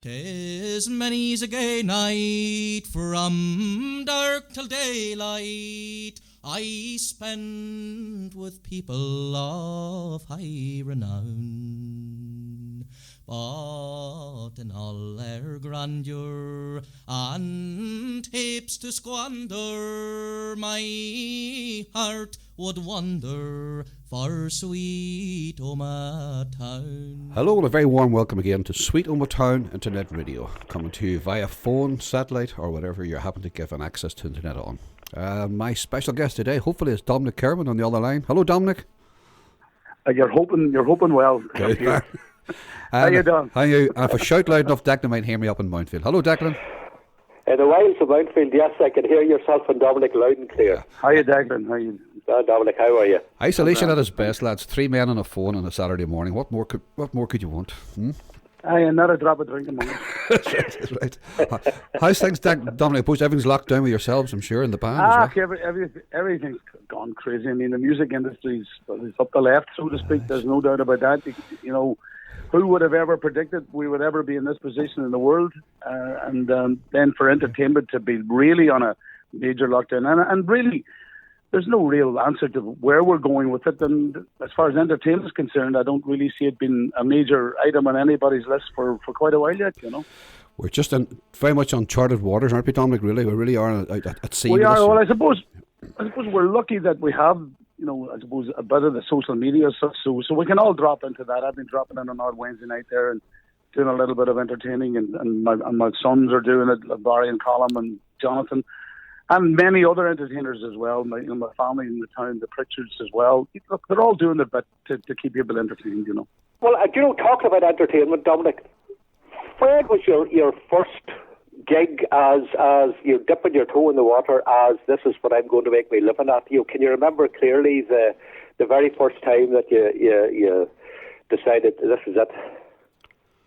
'Tis many's a gay night from dark till daylight I spend with people of high renown. But in all their grandeur and heaps to squander, my heart would wander for sweet Omagh Town. Hello and a very warm welcome again to Sweet Omagh Town Internet Radio, coming to you via phone, satellite or whatever you happen to give an access to internet on. My special guest today hopefully is Dominic Kirwan on the other line. Hello Dominic. You're hoping well. Good. How you doing? How are you? And if I shout loud enough, Declan might hear me up in Mountfield. Hello Declan. In the wilds of Mountfield, yes, I can hear yourself and Dominic loud and clear. Yeah. How are you, Declan? How are you? Dominic, how are you? Isolation at its best, lads. 3 men on a phone on a Saturday morning. What more could you want? Not a drop of drink among us. That's right. How's things, Dominic? I suppose everything's locked down with yourselves, I'm sure, in the band as well. Everything's gone crazy. I mean, the music industry is up the left, so to speak. There's no doubt about that. You know, who would have ever predicted we would ever be in this position in the world? And then for entertainment to be really on a major lockdown. And really, there's no real answer to where we're going with it. And as far as entertainment is concerned, I don't really see it being a major item on anybody's list for quite a while yet, you know. We're just in very much uncharted waters, aren't we, Dominic? Really, we really are at sea. We are. Well, I suppose we're lucky that we have, you know, I suppose a bit of the social media stuff, so we can all drop into that. I've been dropping in on odd Wednesday night there and doing a little bit of entertaining, and my sons are doing it, Barry and Colin and Jonathan, and many other entertainers as well. My family in the town, the Pritchards as well. Look, they're all doing their bit to keep people entertained, you know. Well, talking about entertainment, Dominic, when was your first gig as you're dipping your toe in the water as this is what I'm going to make my living at? Can you remember clearly the very first time that you decided this is it?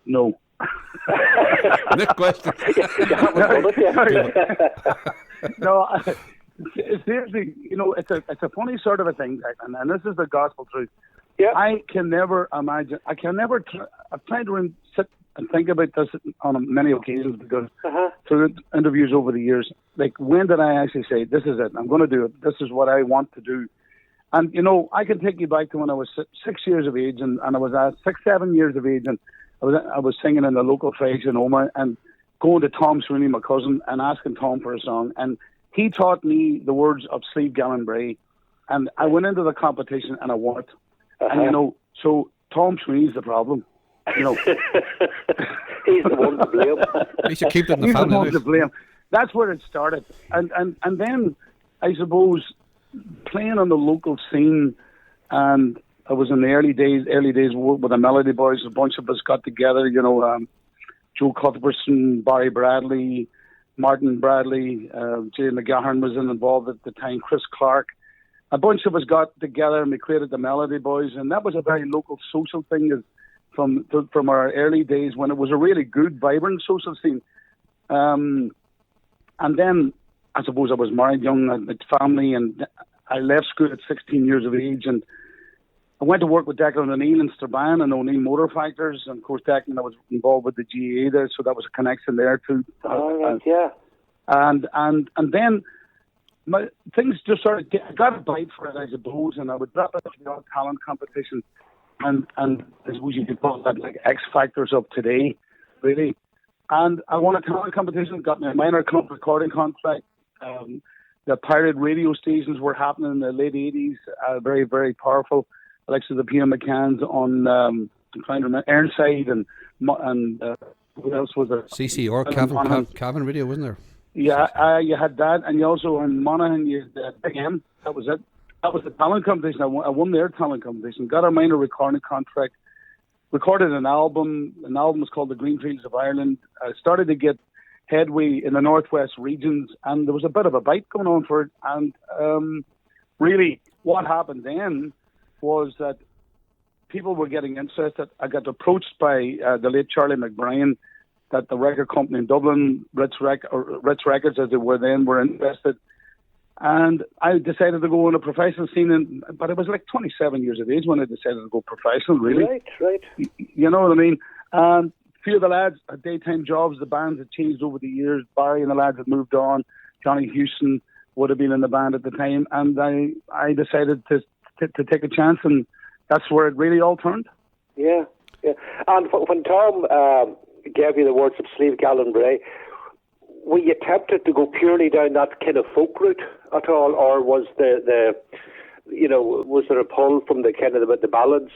No. Next question. You haven't done it yet. No, seriously, you know, it's a funny sort of a thing, and this is the gospel truth. Yeah. I can never imagine. I've tried to sit and think about this on many occasions because through interviews over the years, like, when did I actually say, this is it, I'm going to do it, this is what I want to do? And, you know, I can take you back to when I was 6 years of age, and I was 7 years of age, and I was singing in the local Feis in Omagh, and going to Tom Sweeney, my cousin, and asking Tom for a song. And he taught me the words of Slieve Gallen Bray. And I went into the competition and I won it. And, you know, so Tom Sweeney's the problem. You know, he's the one to blame. You should keep it in the he's family. The one to blame. That's where it started. And then, I suppose, playing on the local scene, and I was in the early days with the Melody Boys. A bunch of us got together, you know, Joe Cuthbertson, Barry Bradley, Martin Bradley, Jay McGahern was involved at the time, Chris Clark. A bunch of us got together and we created the Melody Boys, and that was a very local social thing from our early days when it was a really good, vibrant social scene. And then I suppose I was married young, I had family, and I left school at 16 years of age, and I went to work with Declan O'Neill in Strabane and O'Neill Motor Factors, and of course Declan, I was involved with the GAA there, so that was a connection there too. Yeah. And then things just started. I got a bite for it, I suppose, and I would drop it to the odd talent competition, and I suppose you could call that like X Factors of today, really. And I won a talent competition, got me a minor club recording contract. The pirate radio stations were happening in the late 80s, very, very powerful. Alexa the Pia McCann's on, I'm trying to remember, Ironside and what else was there? CCR, Cavan Radio, wasn't there? Yeah, you had that, and you also in Monaghan, you had Big M. That was it. That was the talent competition. I won their talent competition, got a minor recording contract, recorded an album. An album was called The Greenfields of Ireland. I started to get headway in the northwest regions, and there was a bit of a bite going on for it. And really, what happened then was that people were getting interested. I got approached by the late Charlie McBrien, that the record company in Dublin, Ritz Records as they were then, were interested. And I decided to go on a professional scene, but I was like 27 years of age when I decided to go professional, really. Right. You know what I mean? And few of the lads had daytime jobs. The bands had changed over the years. Barry and the lads had moved on. Johnny Houston would have been in the band at the time, and I decided to take a chance, and that's where it really all turned. Yeah. And when Tom gave you the words of Slieve Gallen Bray, were you tempted to go purely down that kind of folk route at all, or was was there a pull from the kind of the ballads?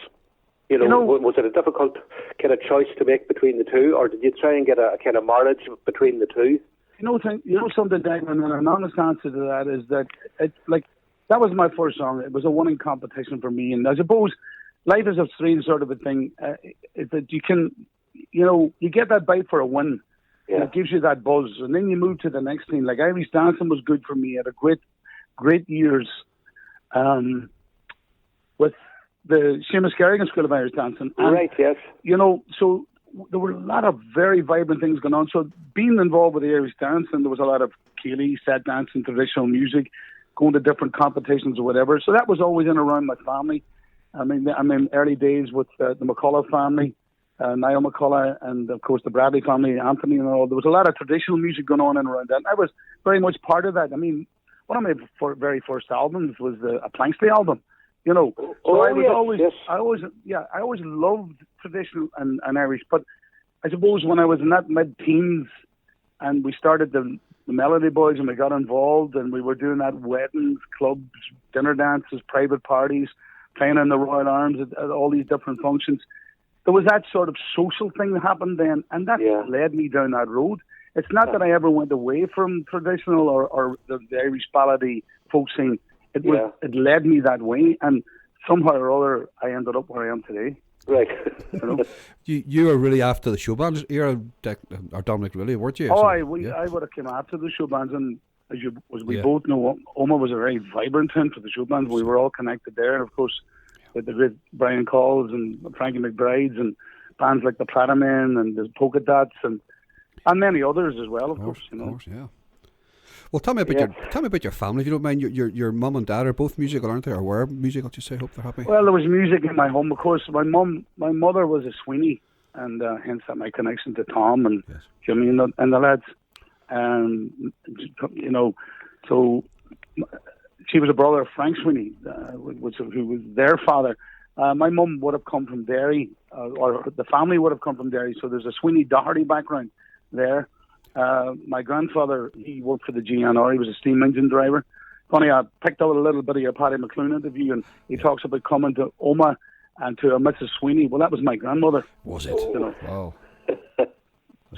Was it a difficult kind of choice to make between the two, or did you try and get a kind of marriage between the two? Something, Declan, and an honest answer to that is that that was my first song. It was a winning competition for me, and I suppose life is a strange sort of a thing. Is that you can, you get that bite for a win. Yeah. It gives you that buzz, and then you move to the next thing. Like Irish dancing was good for me. I had a great years with the Seamus Kerrigan School of Irish Dancing. And, right, yes. So there were a lot of very vibrant things going on. So being involved with the Irish dancing, there was a lot of Keeley, set dancing, traditional music, going to different competitions or whatever. So that was always in and around my family. I mean, early days with the McCullough family, Niall McCullough, and of course the Bradley family, Anthony and all. There was a lot of traditional music going on and around that. And I was very much part of that. I mean, one of my very first albums was a Planksley album. I always loved traditional and Irish. But I suppose when I was in that mid-teens and we started the Melody Boys and we got involved and we were doing that weddings, clubs, dinner dances, private parties, playing in the Royal Arms at all these different functions, there was that sort of social thing that happened then, and that led me down that road. It's not that I ever went away from traditional or the Irish ballady folk scene. It led me that way, and somehow or other I ended up where I am today. Right. You were really after the show bands era, or Dominic, really, weren't you? Oh, I would have come after the show bands, and as we both know, Omagh was a very vibrant town for the show bands. We were all connected there, and of course with the great Brian Calls and Frankie McBride's and bands like the Platinum and the Polka Dots and many others as well, of course. Of course, yeah. Well, tell me about your family, if you don't mind. Your mum and dad are both musical, aren't they? Or were musical? You say? Hope they're happy. Well, there was music in my home, of course. My mother was a Sweeney, and hence my connection to Tom and Jimmy and the lads. And so she was a brother of Frank Sweeney, who was their father. My mum would have come from Derry, or the family would have come from Derry. So there's a Sweeney Doherty background there. My grandfather, he worked for the GNR. He was a steam engine driver. Funny, I picked up a little bit of your Paddy McClune interview, and he talks about coming to Omagh and to a Mrs. Sweeney. Well, that was my grandmother. Was it? Wow.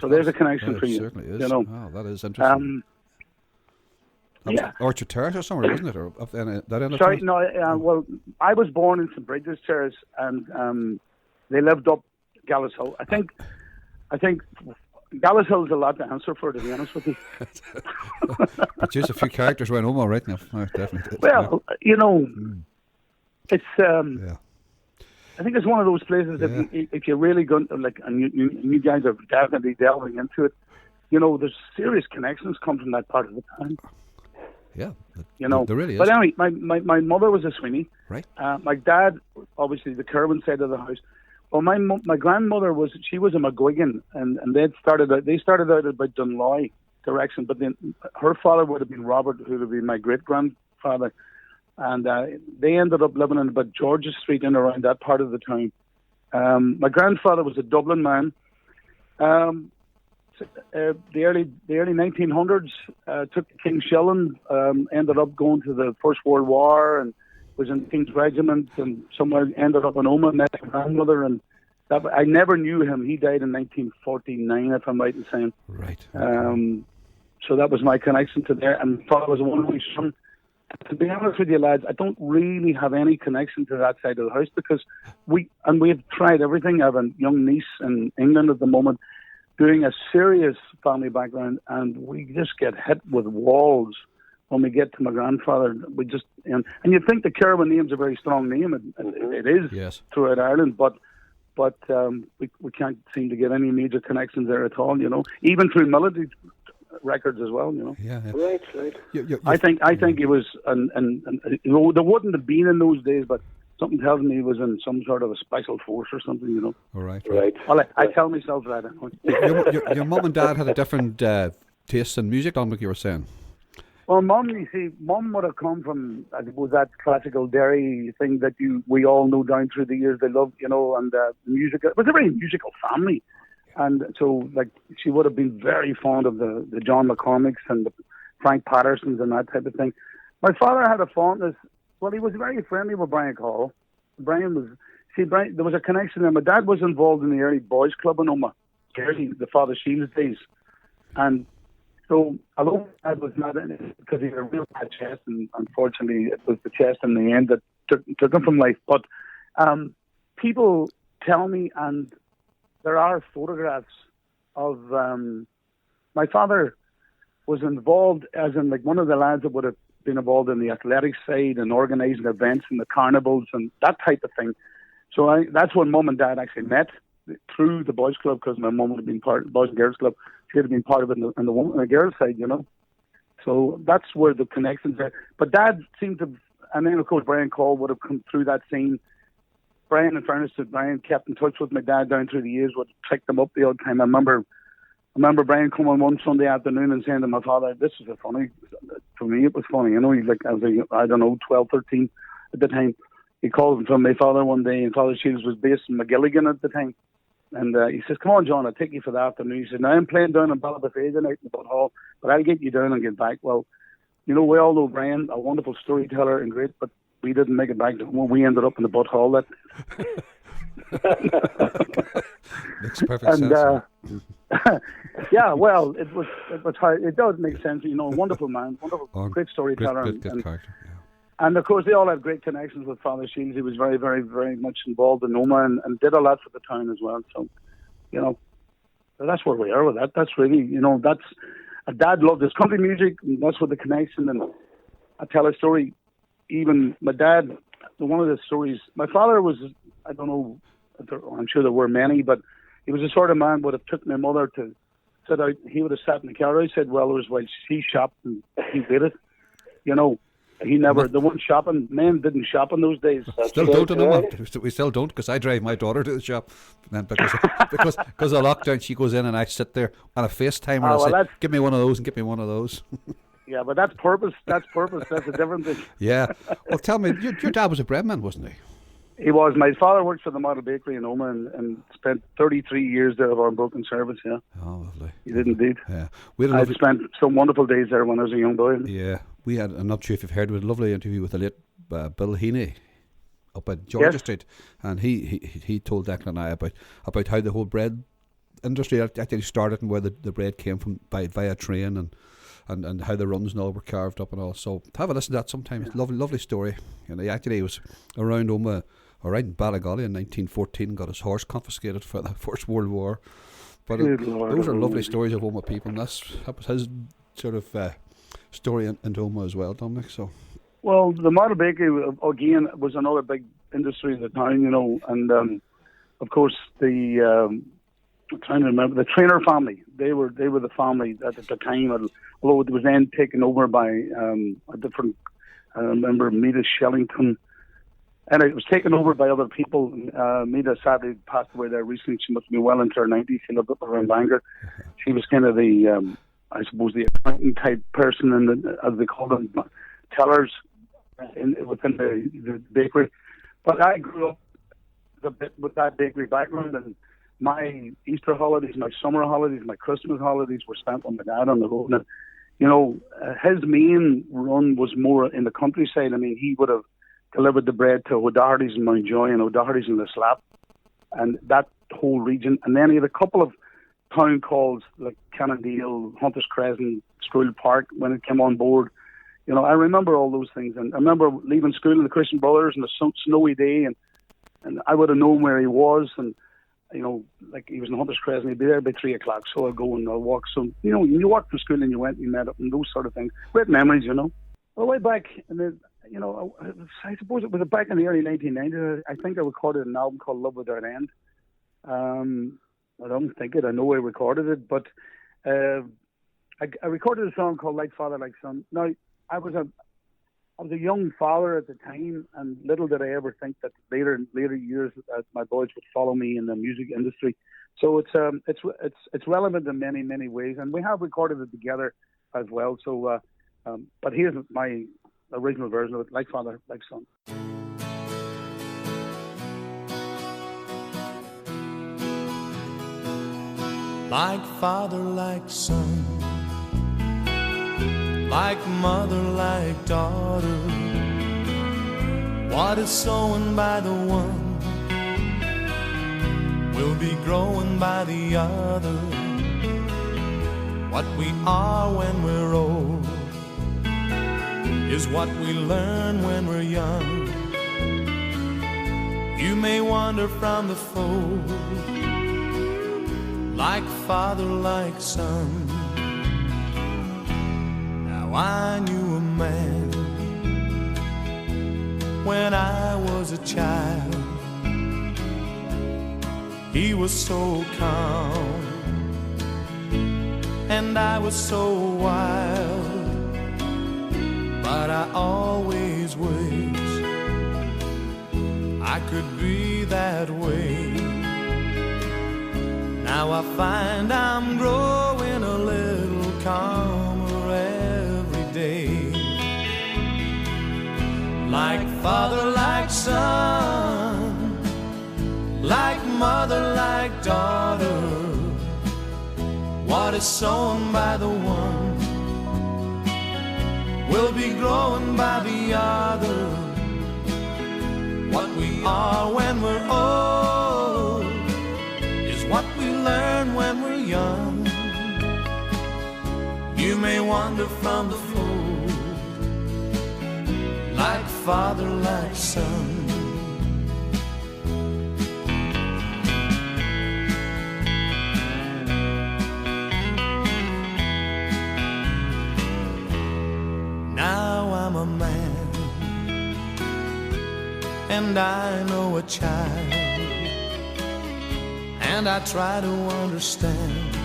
So there's a connection for you. It certainly is. Oh, that is interesting. Orchard Terrace or somewhere, wasn't it? Or that end of Sorry, town? no. Well, I was born in St. Bridget's Terrace, and they lived up Gallas Hill. I think Gallas Hill is a lot to answer for, to be honest with you. But just a few characters around Omagh right now. No, definitely. Well, it's. I think it's one of those places that if you're really going to, and you guys are definitely delving into it, there's serious connections come from that part of the town. Yeah, there really is. But anyway, my mother was a Sweeney. Right. My dad, obviously, the Kirwan side of the house. Well, my grandmother was a McGuigan, and they started out about Dunloy direction, but then her father would have been Robert, who would have been my great grandfather, and they ended up living in about George's Street and around that part of the town. My grandfather was a Dublin man. The early 1900s, took the King's Shilling, ended up going to the First World War, and was in King's Regiment, and somewhere ended up in Omagh, met my grandmother, and I never knew him. He died in 1949, if I'm right in saying. Right. So that was my connection to there, and thought I was a one-way son. To be honest with you, lads, I don't really have any connection to that side of the house because we've tried everything. I have a young niece in England at the moment doing a serious family background, and we just get hit with walls when we get to my grandfather. We just and you'd think the Kirwan name's a very strong name, and it is throughout Ireland, but we can't seem to get any major connections there at all. Even through melody records as well. Yeah. Right. I think it was, and there wouldn't have been in those days, but Something tells me he was in some sort of a special force or something, you know. All right. Right. Well, I tell myself that. Your mum and dad had a different taste in music, Dominic, you were saying. Well, Mum would have come from, I suppose, that classical Derry thing that we all know down through the years. They loved, you know, and music. It was a very musical family. And so, like, she would have been very fond of the John McCormicks and the Frank Pattersons and that type of thing. My father had a fondness. Well, he was very friendly with Brian Call. Brian, there was a connection there. My dad was involved in the early boys' club in Omagh, the Father Shields days. And so, although my dad was not in it because he had a real bad chest, and unfortunately it was the chest in the end that took him from life. But people tell me, and there are photographs of my father was involved, as in like one of the lads that would have been involved in the athletic side and organising events and the carnivals and that type of thing. So that's when Mum and Dad actually met through the boys' club, because my mum would have been part of the boys and girls club. She would have been part of it on the girls' side, you know. So that's where the connections are. But Dad seemed to, and then of course Brian Call would have come through that scene. Brian, in fairness to Brian, kept in touch with my dad down through the years, would pick them up the odd time. I remember Brian coming one Sunday afternoon and saying to my father, this is funny. For me, it was funny. You know, he's like, I was like, I don't know, 12, 13 at the time. He called from my father one day, and Father Shields was based in McGilligan at the time. And he says, come on, John, I'll take you for the afternoon. He said, now I'm playing down in Ballabafay tonight in the Butt Hall, but I'll get you down and get back. Well, you know, we all know Brian, a wonderful storyteller and great, but we didn't make it back. We ended up in the Butt Hall. That makes perfect sense. Yeah, well, it was hard. It does make sense. You know, wonderful man, great storyteller, good character. Yeah. And of course, they all had great connections with Father Shields. He was very, very, very much involved in Omagh and did a lot for the town as well. So, you know, that's where we are with that. That's really, you know, Dad loved his country music, and that's where the connection. And I tell a story. Even my dad, one of the stories, my father was, I don't know, I'm sure there were many, but he was the sort of man would have took my mother to sit out. He would have sat in the car. I said, well, it was while she shopped and he did it. You know, he never, the one shopping, men didn't shop in those days. Still don't, no, we still don't, because I drive my daughter to the shop. And then because of lockdown, she goes in and I sit there on a FaceTime and I say, give me one of those and give me one of those. Yeah, but that's purpose. That's a different thing. Yeah. Well, tell me, your dad was a breadman, wasn't he? He was. My father worked for the Model Bakery in Omagh and spent 33 years there of our broken service, yeah. Oh, lovely. He did indeed. Yeah. I spent some wonderful days there when I was a young boy. Yeah. We had, I'm not sure if you've heard, we had a lovely interview with the late Bill Heaney up at Georgia Street, and he told Declan and I about how the whole bread industry actually started and where the bread came from via train and how the runs and all were carved up and all. So have a listen to that sometime. It's a lovely story. And he actually was around Omagh, around Ballagolly in 1914, got his horse confiscated for the First World War. But those are lovely stories of Omagh people, and that was his sort of story into Omagh as well, Dominic. So, well, the Model Bakery again was another big industry in the town, you know, and of course I'm trying to remember the Trainer family. They were the family at the time, although it was then taken over by a different. I remember Mita Shellington. And it was taken over by other people. Mita sadly passed away there recently. She must be well into her 90s. She lived up around Bangor. She was kind of the, I suppose, the accountant type person, as they call them, tellers within the bakery. But I grew up a bit with that bakery background, and my Easter holidays, my summer holidays, my Christmas holidays were spent with my dad on the road. And, you know, his main run was more in the countryside. I mean, he would have delivered the bread to O'Doherty's in Mountjoy and O'Doherty's in the Slap, and that whole region. And then he had a couple of town calls like Cannondale, Hunters Crescent, Stroll Park when it came on board. You know, I remember all those things. And I remember leaving school in the Christian Brothers on a snowy day, and I would have known where he was. And, you know, like he was in Hunters Crescent, he'd be there by 3 o'clock, so I'd go and I'll walk. So, you know, you walked from school and you went and you met up and those sort of things. Great memories, you know. Well, way back in the, you know, I suppose it was back in the early 1990s. I think I recorded an album called Love Without End. I don't think it. I know I recorded it, but I recorded a song called Like Father, Like Son. Now, I was was a young father at the time, and little did I ever think that later years my boys would follow me in the music industry. So it's relevant in many ways, and we have recorded it together as well. So, but here's my original version of it: Like Father, Like Son. Like father, like son, like mother, like daughter. What is sown by the one will be growing by the other. What we are when we're old is what we learn when we're young. You may wander from the fold, like father, like son. Now I knew a man when I was a child. He was so calm and I was so wild, but I always wished I could be that way. Now I find I'm growing a little calmer every day. Like father, like son, like mother, like daughter. What is sown by the one will be growing by the other. What we are when we're old is what we learn when we're young. You may wander from the fold, like father, like son. Now I'm a man, and I know a child, and I try to understand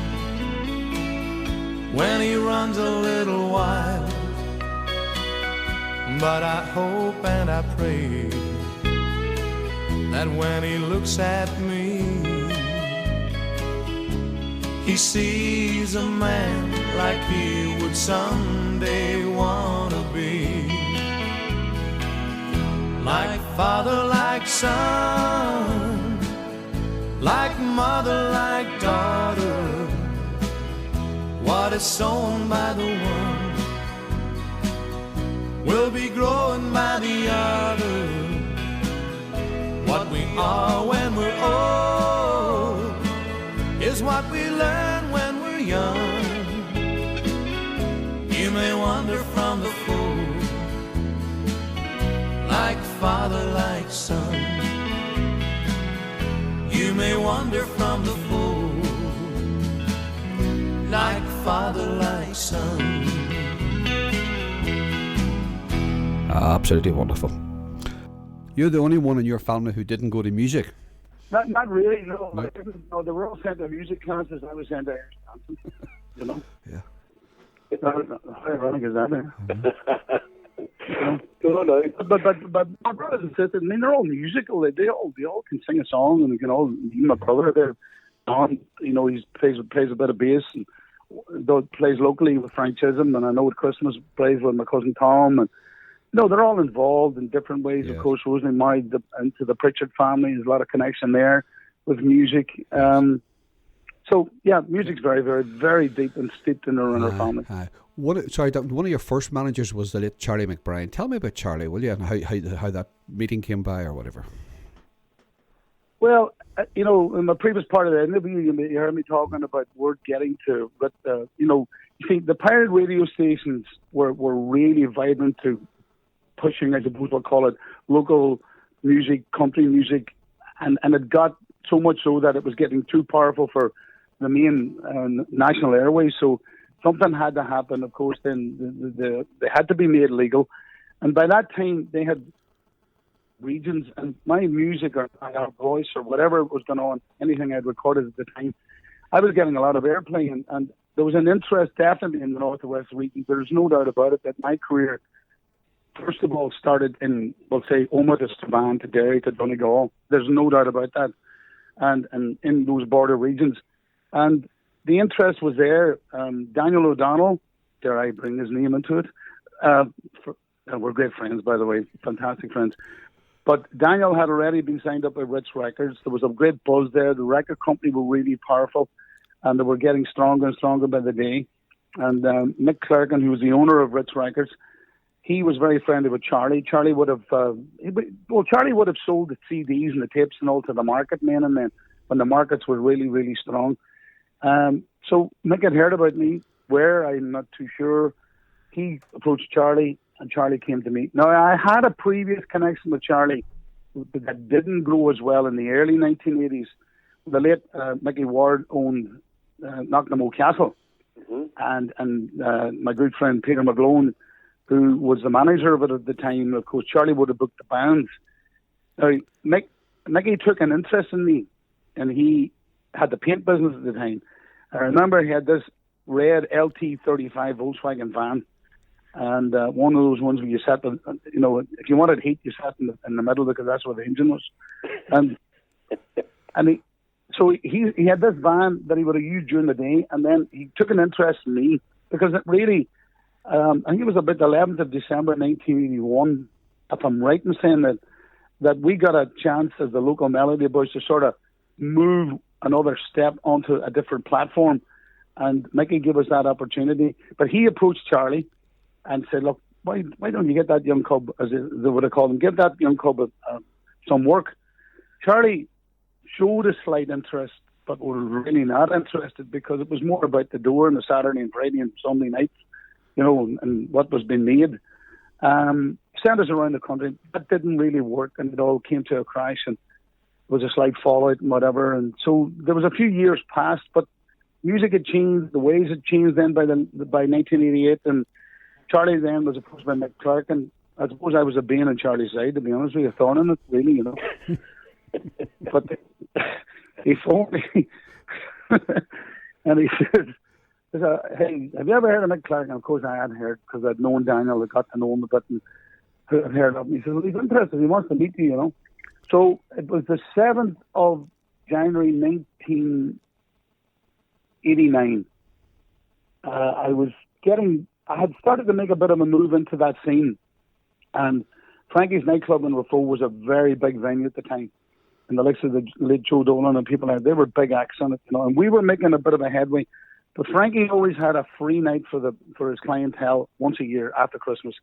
when he runs a little wild. But I hope and I pray that when he looks at me, he sees a man like he would someday want to be. Like father, like son, like mother, like daughter. What is sown by the one will be growing by the other. What we are when we're old is what we learn when we're young. You may wander from the fold, like father, like son. You may wander from the fold, like father, like son. Absolutely wonderful. You're the only one in your family who didn't go to music. Not really, no. No. I didn't, no, they were all sent to music classes. I was sent to Irish dancing, you know. Yeah. How ironic is that? No, no. But my brothers and sisters, I mean, they're all musical. They all can sing a song, and they can all. Even my brother there, Don, you know, he plays a bit of bass and plays locally with Frank Chisholm, and I know at Christmas plays with my cousin Tom, and no, they're all involved in different ways. Yes. Of course, Rosalie married into the Pritchard family. There's a lot of connection there with music. So yeah, music's very, very, very deep and steeped in our family. One of your first managers was the late Charlie McBride. Tell me about Charlie, will you, and how that meeting came by or whatever. Well, you know, in my previous part of the interview, you heard me talking about word getting to, but you know, you see, the pirate radio stations were really vibrant to pushing, I suppose we'll call it, local music, country music, and it got so much so that it was getting too powerful for the main national airways. So something had to happen. Of course, then they had to be made legal, and by that time they had regions, and my music or our voice or whatever was going on, anything I'd recorded at the time, I was getting a lot of airplay, and there was an interest definitely in the North West region. There's no doubt about it that my career first of all, started in, we'll say, Omagh to Strabane to Derry to Donegal. There's no doubt about that. And in those border regions. And the interest was there. Daniel O'Donnell, dare I bring his name into it? We're great friends, by the way, fantastic friends. But Daniel had already been signed up by Ritz Records. There was a great buzz there. The record company were really powerful, and they were getting stronger and stronger by the day. And Mick Clerkin, who was the owner of Ritz Records, he was very friendly with Charlie. Charlie would have sold the CDs and the tapes and all to the market men and then when the markets were really, really strong. So Mick had heard about me. Where, I'm not too sure. He approached Charlie, and Charlie came to me. Now, I had a previous connection with Charlie that didn't grow as well in the early 1980s. The late Mickey Ward owned Knocknamoe Castle, and my good friend Peter McGlone, who was the manager of it at the time. Of course, Charlie would have booked the bands. Now, Mickey took an interest in me, and he had the paint business at the time. I remember he had this red LT35 Volkswagen van, and one of those ones where you sat, if you wanted heat, you sat in the middle because that's where the engine was. And he had this van that he would have used during the day, and then he took an interest in me because it really, I think it was about the 11th of December 1981, if I'm right in saying that we got a chance as the local Melody Boys to sort of move another step onto a different platform, and Mickey gave us that opportunity. But he approached Charlie and said, look, why don't you get that young cub, as they would have called him, give that young cub some work. Charlie showed a slight interest, but was really not interested because it was more about the door and the Saturday and Friday and Sunday nights, and what was being made. Sent us around the country. That didn't really work, and it all came to a crash, and there was a slight fallout and whatever. And so there was a few years passed, but music had changed, the ways had changed then by 1988, and Charlie then was approached by Mick Clark, and I suppose I was a bane on Charlie's side, to be honest with you, a thorn in it, really, But he phoned me, and he said, hey, have you ever heard of Mick Clark? And of course I hadn't heard, because I'd known Daniel, I got to know him a bit, and I'd heard of him. He said, well, he's interested, he wants to meet you, So it was the 7th of January 1989. I had started to make a bit of a move into that scene, and Frankie's nightclub in Rafo was a very big venue at the time, and the likes of the late Joe Dolan and people like that, they were big acts on it, and we were making a bit of a headway. But Frankie always had a free night for his clientele once a year after Christmas,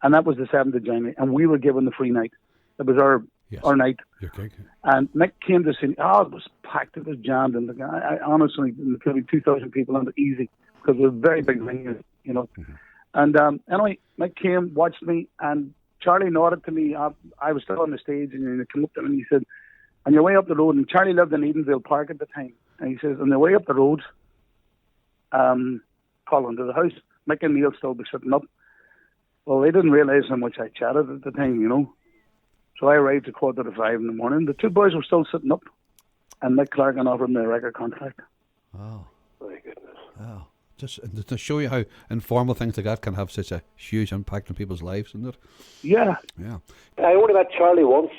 and that was the 7th of January, and we were given the free night. It was our night. Your gig. And Mick came to see me. Oh, it was packed. It was jammed. And I honestly, there could be 2,000 people on it easy because it was a very big venue, Mm-hmm. And anyway, Mick came, watched me, and Charlie nodded to me. I was still on the stage, and he came up to me and he said, on your way up the road, and Charlie lived in Edenville Park at the time, and he says, on the way up the road, call into the house, Mick and Neil still be sitting up. Well, they didn't realise how much I chatted at the time, So I arrived at 4:45 in the morning. The two boys were still sitting up, and Mick Clark offered me a record contract. Oh, my goodness! Wow, just to show you how informal things like that can have such a huge impact on people's lives, isn't it? Yeah. I only met Charlie once.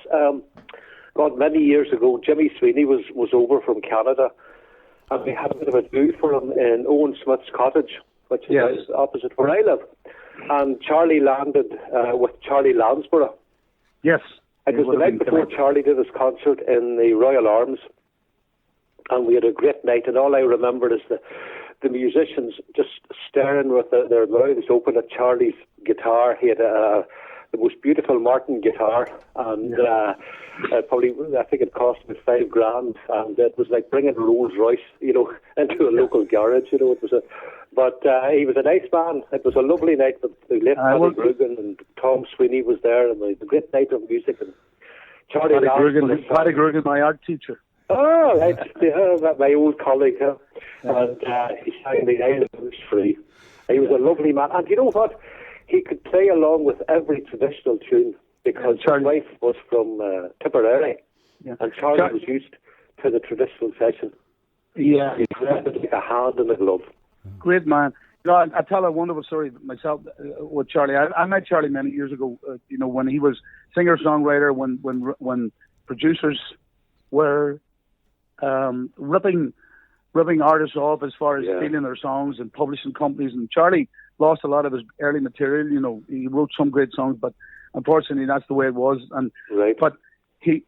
Many years ago. Jimmy Sweeney was over from Canada, and we had a bit of a do for him in Owen Smith's cottage, which is opposite where I live. And Charlie landed with Charlie Lansborough. Yes. It was the night before Charlie did his concert in the Royal Arms, and we had a great night. And all I remember is the musicians just staring with their mouths open at Charlie's guitar. He had the most beautiful Martin guitar, and probably, I think it cost me $5,000, and it was like bringing a Rolls Royce, into a local garage. It was but he was a nice man. It was a lovely night with the late Paddy Grugan, and Tom Sweeney was there, and it was a great night of music. And Charlie Paddy Grugan, my art teacher. Oh, right, my old colleague, and he sang the Island was Free. He was a lovely man, and you know what? He could play along with every traditional tune because his wife was from Tipperary, and Charlie was used to the traditional session. Yeah, he played like a hand in a glove. Great man. No, I tell a wonderful story myself with Charlie. I met Charlie many years ago. When he was singer-songwriter, when producers were ripping artists off as far as stealing their songs and publishing companies. And Charlie lost a lot of his early material. He wrote some great songs, but unfortunately, that's the way it was. And but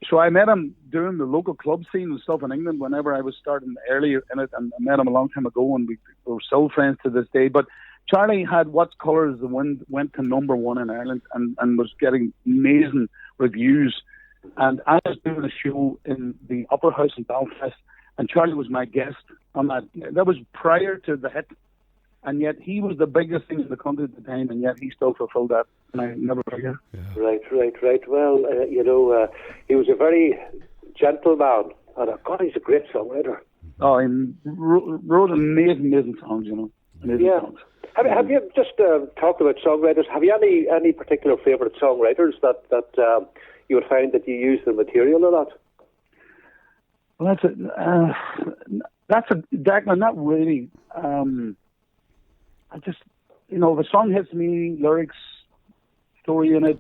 so I met him doing the local club scene and stuff in England whenever I was starting earlier in it, and I met him a long time ago, and we're still friends to this day. But Charlie had What Colour Is the Wind, went to #1 in Ireland and was getting amazing reviews. And I was doing a show in the Opera House in Belfast, and Charlie was my guest on that. That was prior to the hit, and yet he was the biggest thing in the country at the time, and yet he still fulfilled that, and I never forget. Yeah. Right. Well, he was a very gentle man, and God, he's a great songwriter. Oh, he wrote amazing songs, Amazing songs. Have you just talked about songwriters? Have you any particular favourite songwriters that you would find that you use the material a lot? Well, Declan, not really. I just, if a song hits me, lyrics, story in it,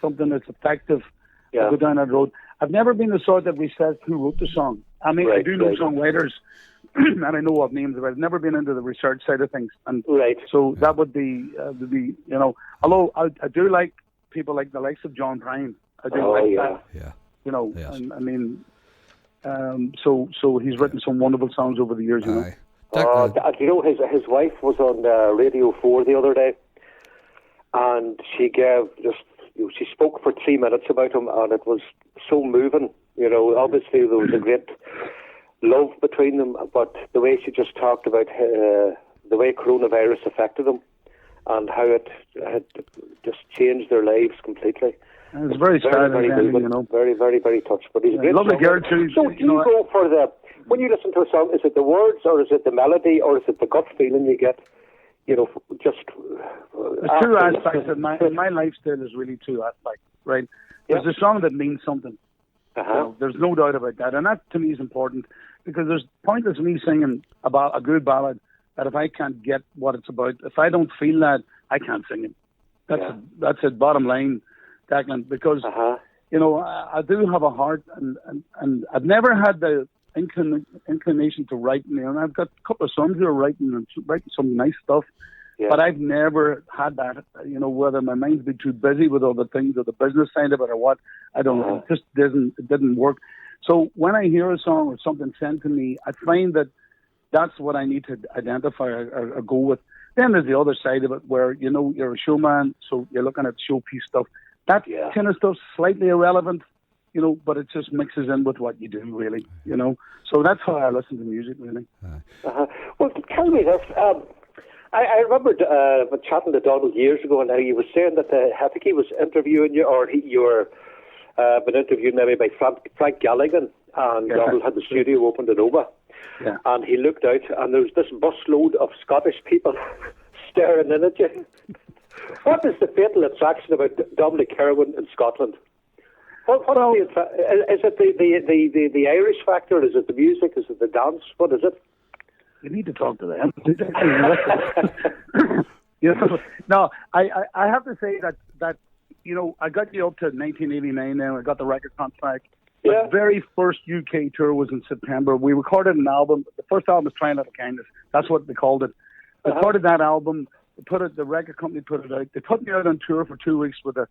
something that's effective, I go down that road. I've never been the sort that researched who wrote the song. I mean, I do know songwriters, and I know of names, but I've never been into the research side of things. And so that would be, although I do like people like the likes of John Prine. I do like that. Yeah. And I mean, so he's written some wonderful songs over the years, his wife was on Radio 4 the other day, and she she spoke for 3 minutes about him, and it was so moving. Obviously there was a great love between them, but the way she just talked about the way coronavirus affected them and how it had just changed their lives completely. It's very sad, very moving, very, very, very touched. But he's a great lovely girl too. So do you go for when you listen to a song, is it the words, or is it the melody, or is it the gut feeling you get? Just there's two aspects in my lifestyle is really two aspects, right? There's a song that means something. There's no doubt about that, and that to me is important, because there's pointless me singing about a good ballad that if I can't get what it's about, if I don't feel that, I can't sing it. That's it. Bottom line, Declan, because I do have a heart, and I've never had the inclination to write. And I've got a couple of sons who are writing some nice stuff, but I've never had that. Whether my mind's been too busy with other things, or the business side of it, or what, I don't know. It just didn't work. So when I hear a song or something sent to me, I find that that's what I need to identify or go with. Then there's the other side of it, where you're a showman, so you're looking at showpiece stuff. That kind of stuff's slightly irrelevant, but it just mixes in with what you do, really, So that's how I listen to music, really. Well, tell me this. I remember chatting to Donald years ago, and he was saying that I think he was interviewing you, or you were been interviewed maybe by Frank Galligan, and Donald had the studio opened in Omagh. Yeah. And he looked out, and there was this busload of Scottish people staring in at you. What is the fatal attraction about Dominic Kirwan in Scotland? Is it the Irish factor? Is it the music? Is it the dance? What is it? You need to talk to them. No, I have to say that I got you up to 1989 now. I got the record contract. The very first UK tour was in September. We recorded an album. The first album was Trying Little Kindness. That's what they called it. I recorded that album. The record company put it out. They put me out on tour for 2 weeks with a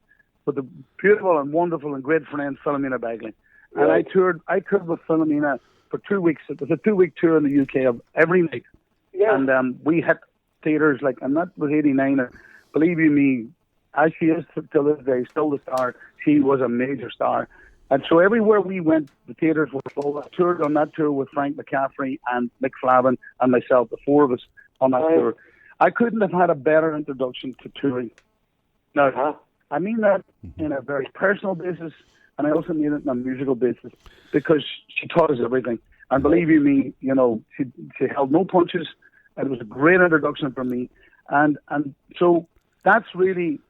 beautiful and wonderful and great friend, Philomena Bagley. And I toured with Philomena for 2 weeks. It was a 2-week tour in the UK of every night. Yeah. And we hit theatres and that was 89. And believe you me, as she is till this day, still the star, she was a major star. And so everywhere we went, the theatres were full. I toured on that tour with Frank McCaffrey and Mick Flavin and myself, the four of us on that tour. I couldn't have had a better introduction to touring. Now, I mean that in a very personal basis, and I also mean it on a musical basis, because she taught us everything. And believe you me, she held no punches, and it was a great introduction for me. And so that's really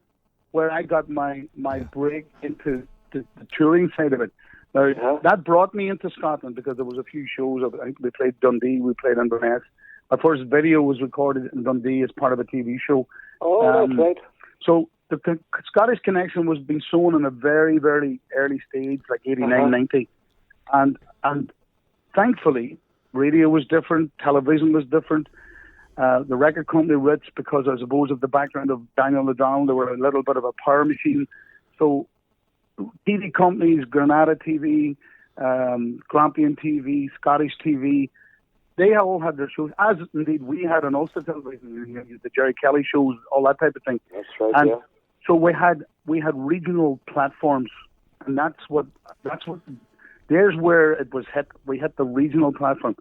where I got my break into the touring side of it. Now, that brought me into Scotland, because there was a few shows. I think we played Dundee, we played Inverness, my first video was recorded in Dundee as part of a TV show. Oh, that's right. So the Scottish connection was being sown in a very, very early stage, like 89, 90. And thankfully, radio was different, television was different. The record company Ritz, because I suppose of the background of Daniel O'Donnell, they were a little bit of a power machine. So TV companies, Granada TV, Grampian TV, Scottish TV, they all had their shows, as indeed we had on Ulster Television, the Jerry Kelly shows, all that type of thing. That's right, and yeah. so we had regional platforms, and there's where it was hit. We hit the regional platform.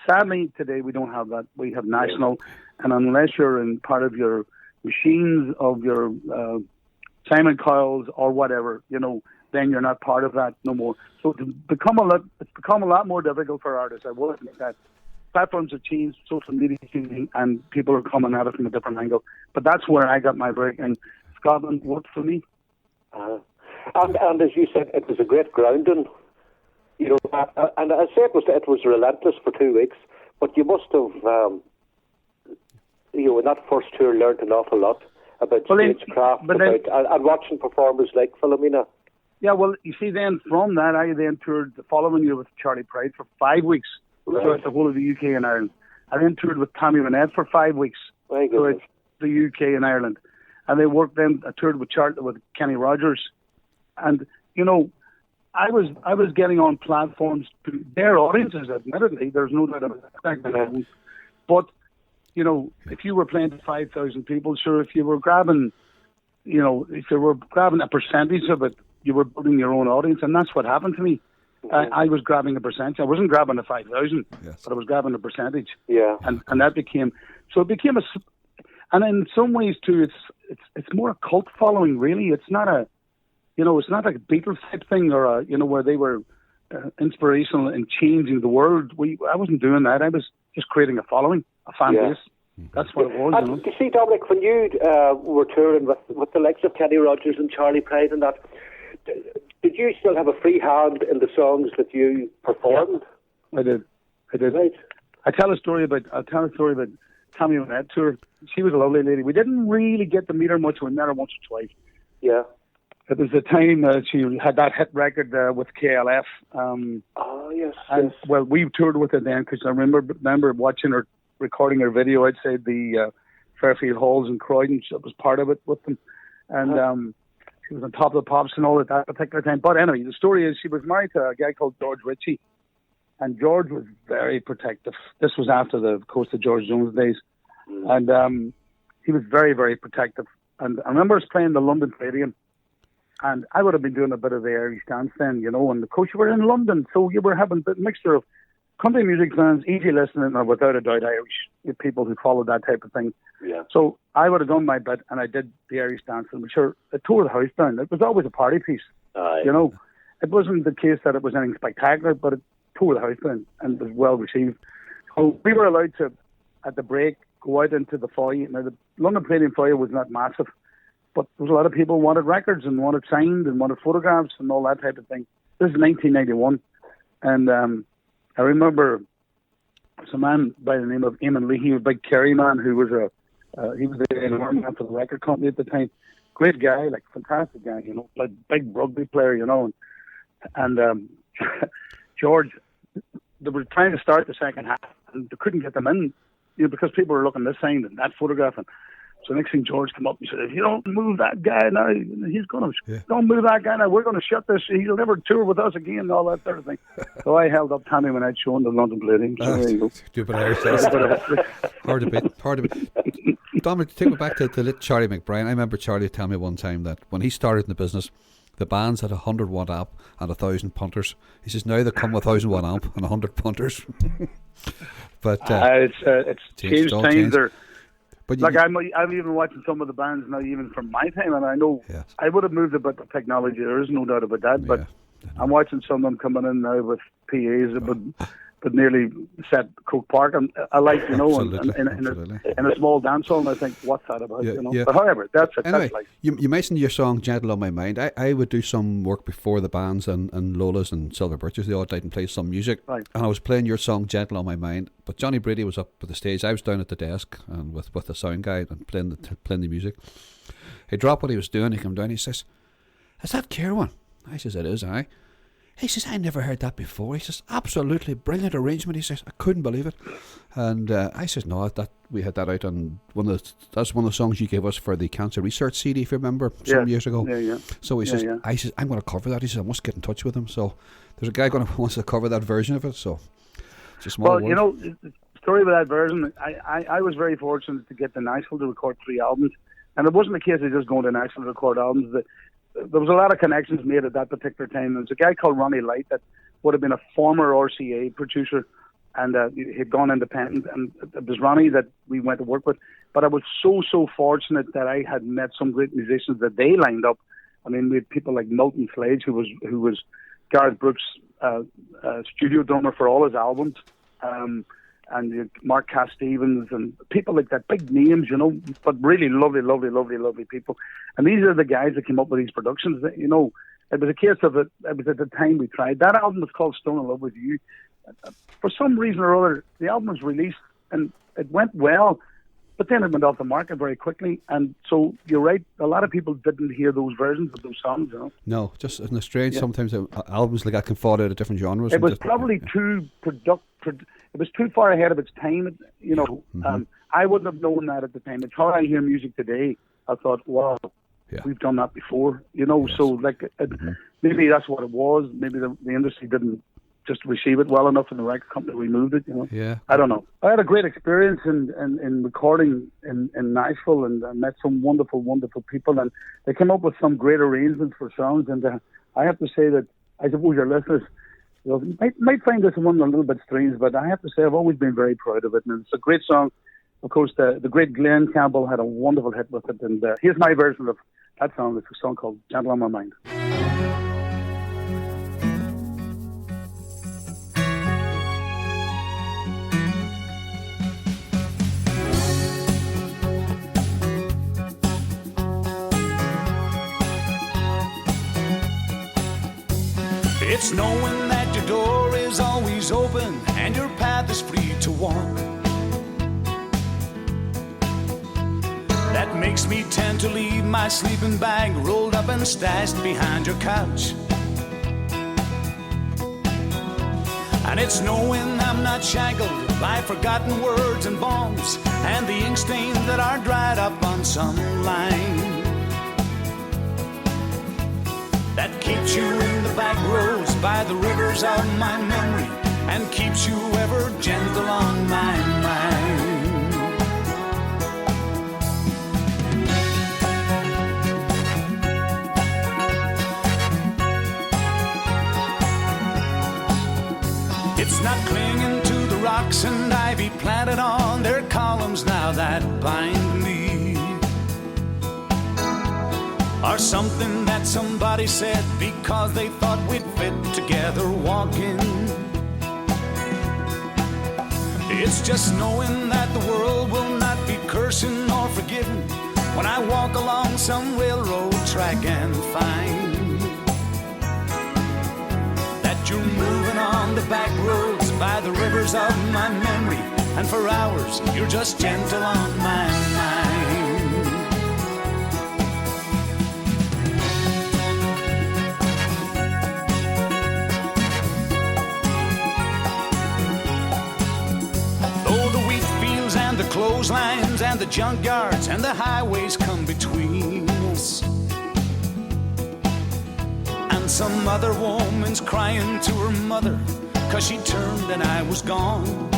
Sadly, today we don't have that. We have national, and unless you're in part of your machines of your Simon Cowell's or whatever, then you're not part of that no more. So it's become a lot more difficult for artists. I will admit that. Platforms have changed, social media is changing, and people are coming at it from a different angle. But that's where I got my break, and Scotland worked for me. And as you said, it was a great grounding. And I say it was relentless for 2 weeks, but you must have, in that first tour, learned an awful lot about stagecraft, and watching performers like Philomena. Yeah, well, you see, then from that, I then toured the following year with Charlie Pride for 5 weeks throughout the whole of the UK and Ireland. I then toured with Tommy Manette for 5 weeks throughout the UK and Ireland. And I toured with Kenny Rogers. And, I was getting on platforms to their audiences, admittedly. There's no doubt about that. But, if you were playing to 5,000 people, sure, if you were grabbing a percentage of it, you were building your own audience, and that's what happened to me. I was grabbing a percentage. I wasn't grabbing the 5,000, but I was grabbing a percentage. Yeah. And that became and in some ways too, it's more a cult following, really. It's not a, it's not like a Beatles type thing or where they were inspirational in changing the world. I wasn't doing that. I was just creating a following, a fan base. That's what it was. And you see, Dominic, when you were touring with the likes of Kenny Rogers and Charlie Pride and that, did you still have a free hand in the songs that you performed? I did. Right. I'll tell a story about Tommy Manette tour. She was a lovely lady. We didn't really get to meet her much. We met her once or twice. Yeah. It was the time she had that hit record with KLF. Yes. And well, we toured with her then because I remember watching her, recording her video outside the Fairfield Halls in Croydon. She was part of it with them, and she was on Top of the Pops and all at that particular time. But anyway, the story is she was married to a guy called George Ritchie, and George was very protective. This was after the Coast of George Jones days, and he was very, very protective. And I remember us playing the London Stadium, and I would have been doing a bit of the Irish dance then, and of course you were in London, so you were having a mixture of country music fans, easy listening, and without a doubt Irish people who followed that type of thing. Yeah. So I would have done my bit, and I did the Irish dance, and sure, it tore the house down. It was always a party piece. It wasn't the case that it was anything spectacular, but it tore the house down, and it was well received. So we were allowed to, at the break, go out into the foyer. Now, the London Palladium foyer was not massive, but there was a lot of people who wanted records and wanted signed and wanted photographs and all that type of thing. This is 1991, and I remember some man by the name of Eamon Leahy, a big Kerry man who was he was the man for the record company at the time. Great guy, like fantastic guy, like big rugby player, and George, they were trying to start the second half and they couldn't get them in, because people were looking this signed and that photograph. And so next thing George came up and said, if you don't move that guy now, don't move that guy now, we're going to shut this, he'll never tour with us again and all that sort of thing. So I held up Tommy when I'd shown the London Palladium. So there you go. Stupid Irish. Hard to beat. Dominic, take me back to the little Charlie McBrien. I remember Charlie telling me one time that when he started in the business, the bands had 100 watt amp and 1,000 punters. He says now they come with 1,000 watt amp and 100 punters. But it's changed times. But like I'm even watching some of the bands now, even from my time, and I know I would have moved a bit with technology. There is no doubt about that. But I'm watching some of them coming in now with PAs. But could nearly set Coke Park and I like, you know, Absolutely. in a small dance hall, and I think, what's that about, Yeah, you know? yeah. But however, that's it. Anyway, That's life. you mentioned your song "Gentle on My Mind." I would do some work before the bands and Lola's and Silver Birches. They all died and play some music, Right. and I was playing your song "Gentle on My Mind." But Johnny Brady was up at the stage. I was down at the desk and with the sound guy and playing the music. He dropped what he was doing. He came down. He says, "Is that Kirwan?" I says, "It is, aye." He says, "I never heard that before." He says, "Absolutely brilliant arrangement." He says, "I couldn't believe it." And I says, "No, that we had that out on that's one of the songs you gave us for the cancer research CD, if you remember, some years ago." Yeah. So he says, I says, "I'm going to cover that." He says, "I must get in touch with him." So there's a guy wants to cover that version of it. So it's a small world. You know, the story with that version, I was very fortunate to get to Nashville to record 3 albums. And it wasn't a case of just going to Nashville to record albums. There was a lot of connections made at that particular time. There was a guy called Ronnie Light that would have been a former RCA producer, and he'd gone independent. And it was Ronnie that we went to work with. But I was so fortunate that I had met some great musicians that they lined up. I mean, we had people like Milton Flage, who was Gareth Brooks' studio drummer for all his albums. And Mark Cass Stevens and people like that, big names, you know, but really lovely people. And these are the guys that came up with these productions. That, you know, it was a case of it was at the time we tried. That album was called Stone in Love with You. For some reason or other, the album was released and it went well, but then it went off the market very quickly. And so you're right, a lot of people didn't hear those versions of those songs, you know. No, just in Australia, sometimes albums like that can fall out of different genres. It was probably too it was too far ahead of its time, you know. Mm-hmm. I wouldn't have known that at the time. It's how I hear music today. I thought, wow, we've done that before, you know. Yes. So like, maybe that's what it was. Maybe the industry didn't just receive it well enough, and the record company removed it, you know. Yeah. I don't know. I had a great experience in recording in Nashville, and I met some wonderful people, and they came up with some great arrangements for songs. And I have to say that I suppose your listeners, you know, might find this one a little bit strange, but I have to say I've always been very proud of it, and it's a great song. Of course, the great Glenn Campbell had a wonderful hit with it, and here's my version of that song. It's a song called "Gentle on My Mind." It's knowing that your door is always open and your path is free to walk that makes me tend to leave my sleeping bag rolled up and stashed behind your couch. And it's knowing I'm not shackled by forgotten words and bombs and the ink stains that are dried up on some line that keeps you in the back roads by the rivers of my memory and keeps you ever gentle on my mind. It's not clinging to the rocks and ivy planted on their columns now that bind me, or something that somebody said because they thought we'd fit together walking. It's just knowing that the world will not be cursing or forgiving when I walk along some railroad track and find that you're moving on the back roads by the rivers of my memory, and for hours you're just gentle on my mind. The clotheslines and the junkyards and the highways come between us, and some other woman's crying to her mother 'cause she turned and I was gone.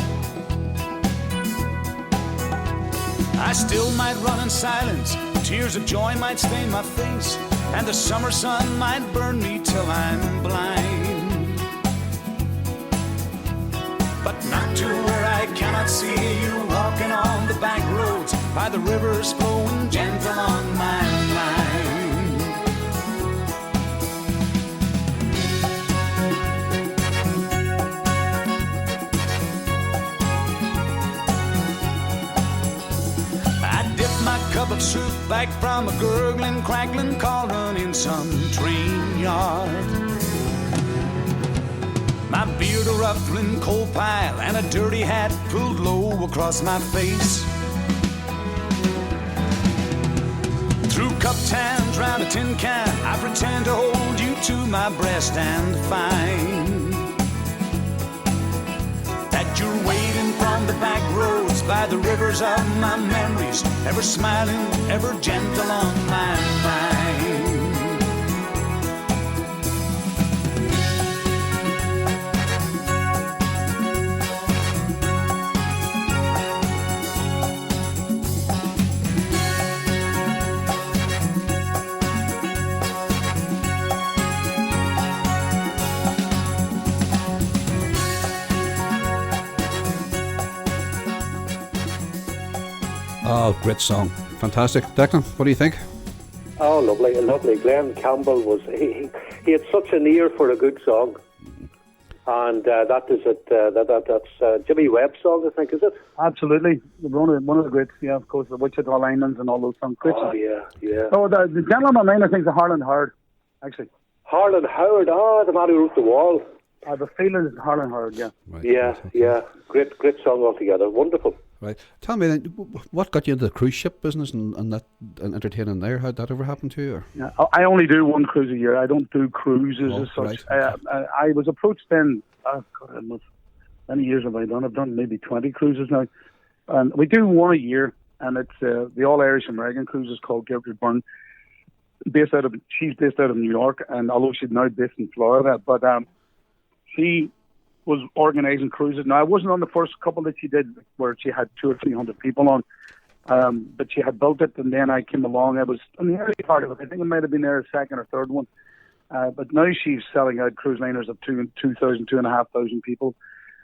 I still might run in silence, tears of joy might stain my face, and the summer sun might burn me till I'm blind, but not to where I cannot see you walking on the back roads by the rivers flowing gentle on my mind. my cup of soup back from a gurgling, crackling cauldron in some train yard. My beard a ruffling coal pile and a dirty hat pulled low across my face. Through cup tans round a tin can, I pretend to hold you to my breast and find that you're waiting from the back roads by the rivers of my memories, ever smiling, ever gentle on my mind. Oh, great song. Fantastic. Declan, what do you think? Oh, lovely, lovely. Glenn Campbell was, he had such an ear for a good song. And that is it. That's Jimmy Webb's song, I think, is it? Absolutely. One of the greats, yeah, of course, the Wichita Linemen and all those songs. Great Oh, songs. yeah. Oh, the gentleman on mine, I think, is Harlan Howard, actually. Harlan Howard, the man who wrote The Wall. The feeling is Harlan Howard, yeah. Right, Yeah, right, okay. yeah. Great song altogether. Wonderful. Right. Tell me then, what got you into the cruise ship business and entertaining there? How did that ever happen to you? Or? Yeah, I only do one cruise a year. I don't do cruises Oh, as such. right. I was approached then, many years have I done? I've done maybe 20 cruises now. And we do one a year, and it's the All-Irish American cruise is called Gertrude Byrne. She's based out of New York, and although she's now based in Florida, but she was organising cruises. Now, I wasn't on the first couple that she did where she had 200 or 300 people on, but she had built it, and then I came along. I was in the early part of it. I think I might have been there a second or third one. But now she's selling out cruise liners of 2,000, 2,500 people.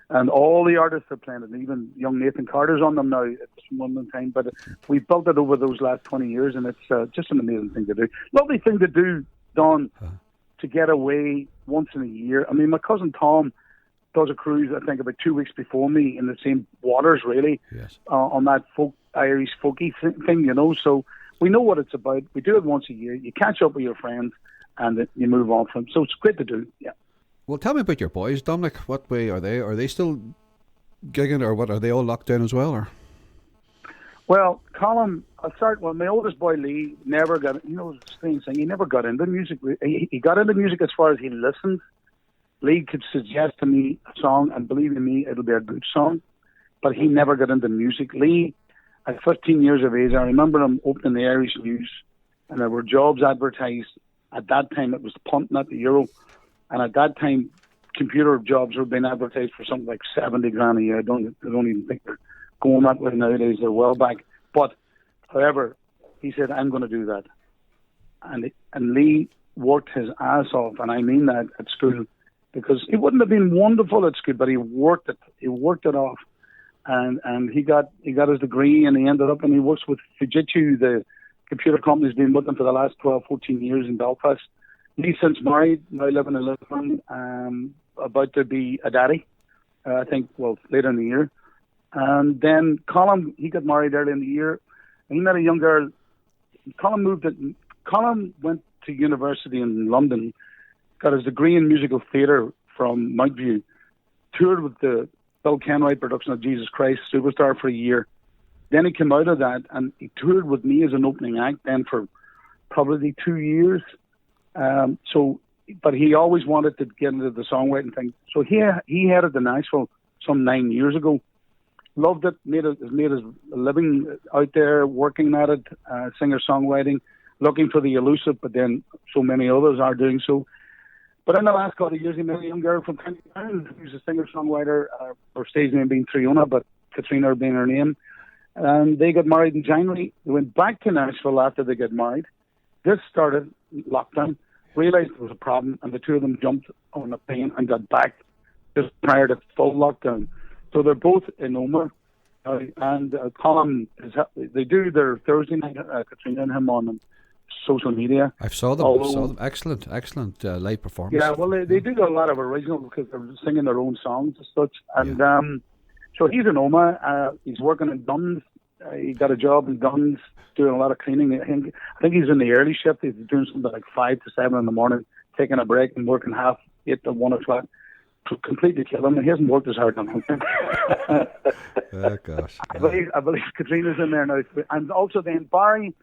And all the artists are playing it, and even young Nathan Carter's on them now at this moment in time. But we built it over those last 20 years, and it's just an amazing thing to do. Lovely thing to do, Don, to get away once in a year. I mean, my cousin Tom does a cruise, I think, about 2 weeks before me in the same waters, really, Yes. on that Irish folky thing, you know. So we know what it's about. We do it once a year. You catch up with your friends, and you move on from. So it's great to do, yeah. Well, tell me about your boys, Dominic. What way are they? Are they still gigging, or what? Are they all locked down as well? Or? Well, Colin, I'll start. Well, my oldest boy, Lee, never got, the strange thing, he never got into music. He got into music as far as he listened. Lee could suggest to me a song, and believe me, it'll be a good song, but he never got into music. Lee, at 15 years of age, I remember him opening the Irish News, and there were jobs advertised. At that time, it was the punt, not the euro. And at that time, computer jobs were being advertised for something like 70 grand a year. I don't even think they're going that way nowadays. They're well back. But, however, he said, I'm going to do that. And Lee worked his ass off, and I mean that, at school, because it wouldn't have been wonderful at school, but he worked it. He worked it off. And he got his degree, and he ended up, and he works with Fujitsu, the computer company's been with him for the last 12, 14 years in Belfast. He's since married, now living in Lisbon, about to be a daddy, I think, later in the year. And then Colin, he got married early in the year. And he met a young girl. Colin went to university in London, got his degree in musical theatre from Mountview, toured with the Bill Kenwright production of Jesus Christ Superstar for a year. Then he came out of that, and he toured with me as an opening act then for probably 2 years. But he always wanted to get into the songwriting thing. So he headed to Nashville some 9 years ago. Loved it, made his living out there, working at it, singer-songwriting, looking for the elusive, but then so many others are doing so. But in the last couple of years, he met a young girl from County Down who's a singer-songwriter, her stage name being Triona, but Katrina being her name. And they got married in January. They went back to Nashville after they got married. This started lockdown, realised there was a problem, and the two of them jumped on a plane and got back just prior to full lockdown. So they're both in Omagh, and Colin, they do their Thursday night, Katrina and him on social media. I saw them. Excellent live performance. Yeah, well, they do a lot of original because they're singing their own songs and such. And so he's in Omagh. He's working in Duns he got a job in Duns doing a lot of cleaning. I think he's in the early shift. He's doing something like 5 to 7 in the morning, taking a break and working half 8 to 1 o'clock. To completely kill him. He hasn't worked as hard on him. Oh, gosh. I believe Katrina's in there now. And also then Barry,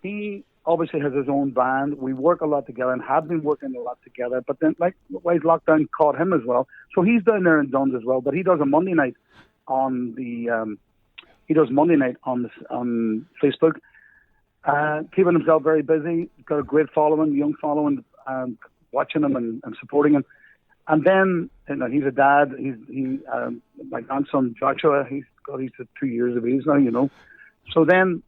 he obviously has his own band. We work a lot together and have been working a lot together. But then, like, lockdown caught him as well. So he's down there in Duns as well. But he does a Monday night on the on Facebook, keeping himself very busy. He's got a great following, young following, watching him and supporting him. And then, he's a dad. My grandson Joshua. He's 2 years of age now. So then,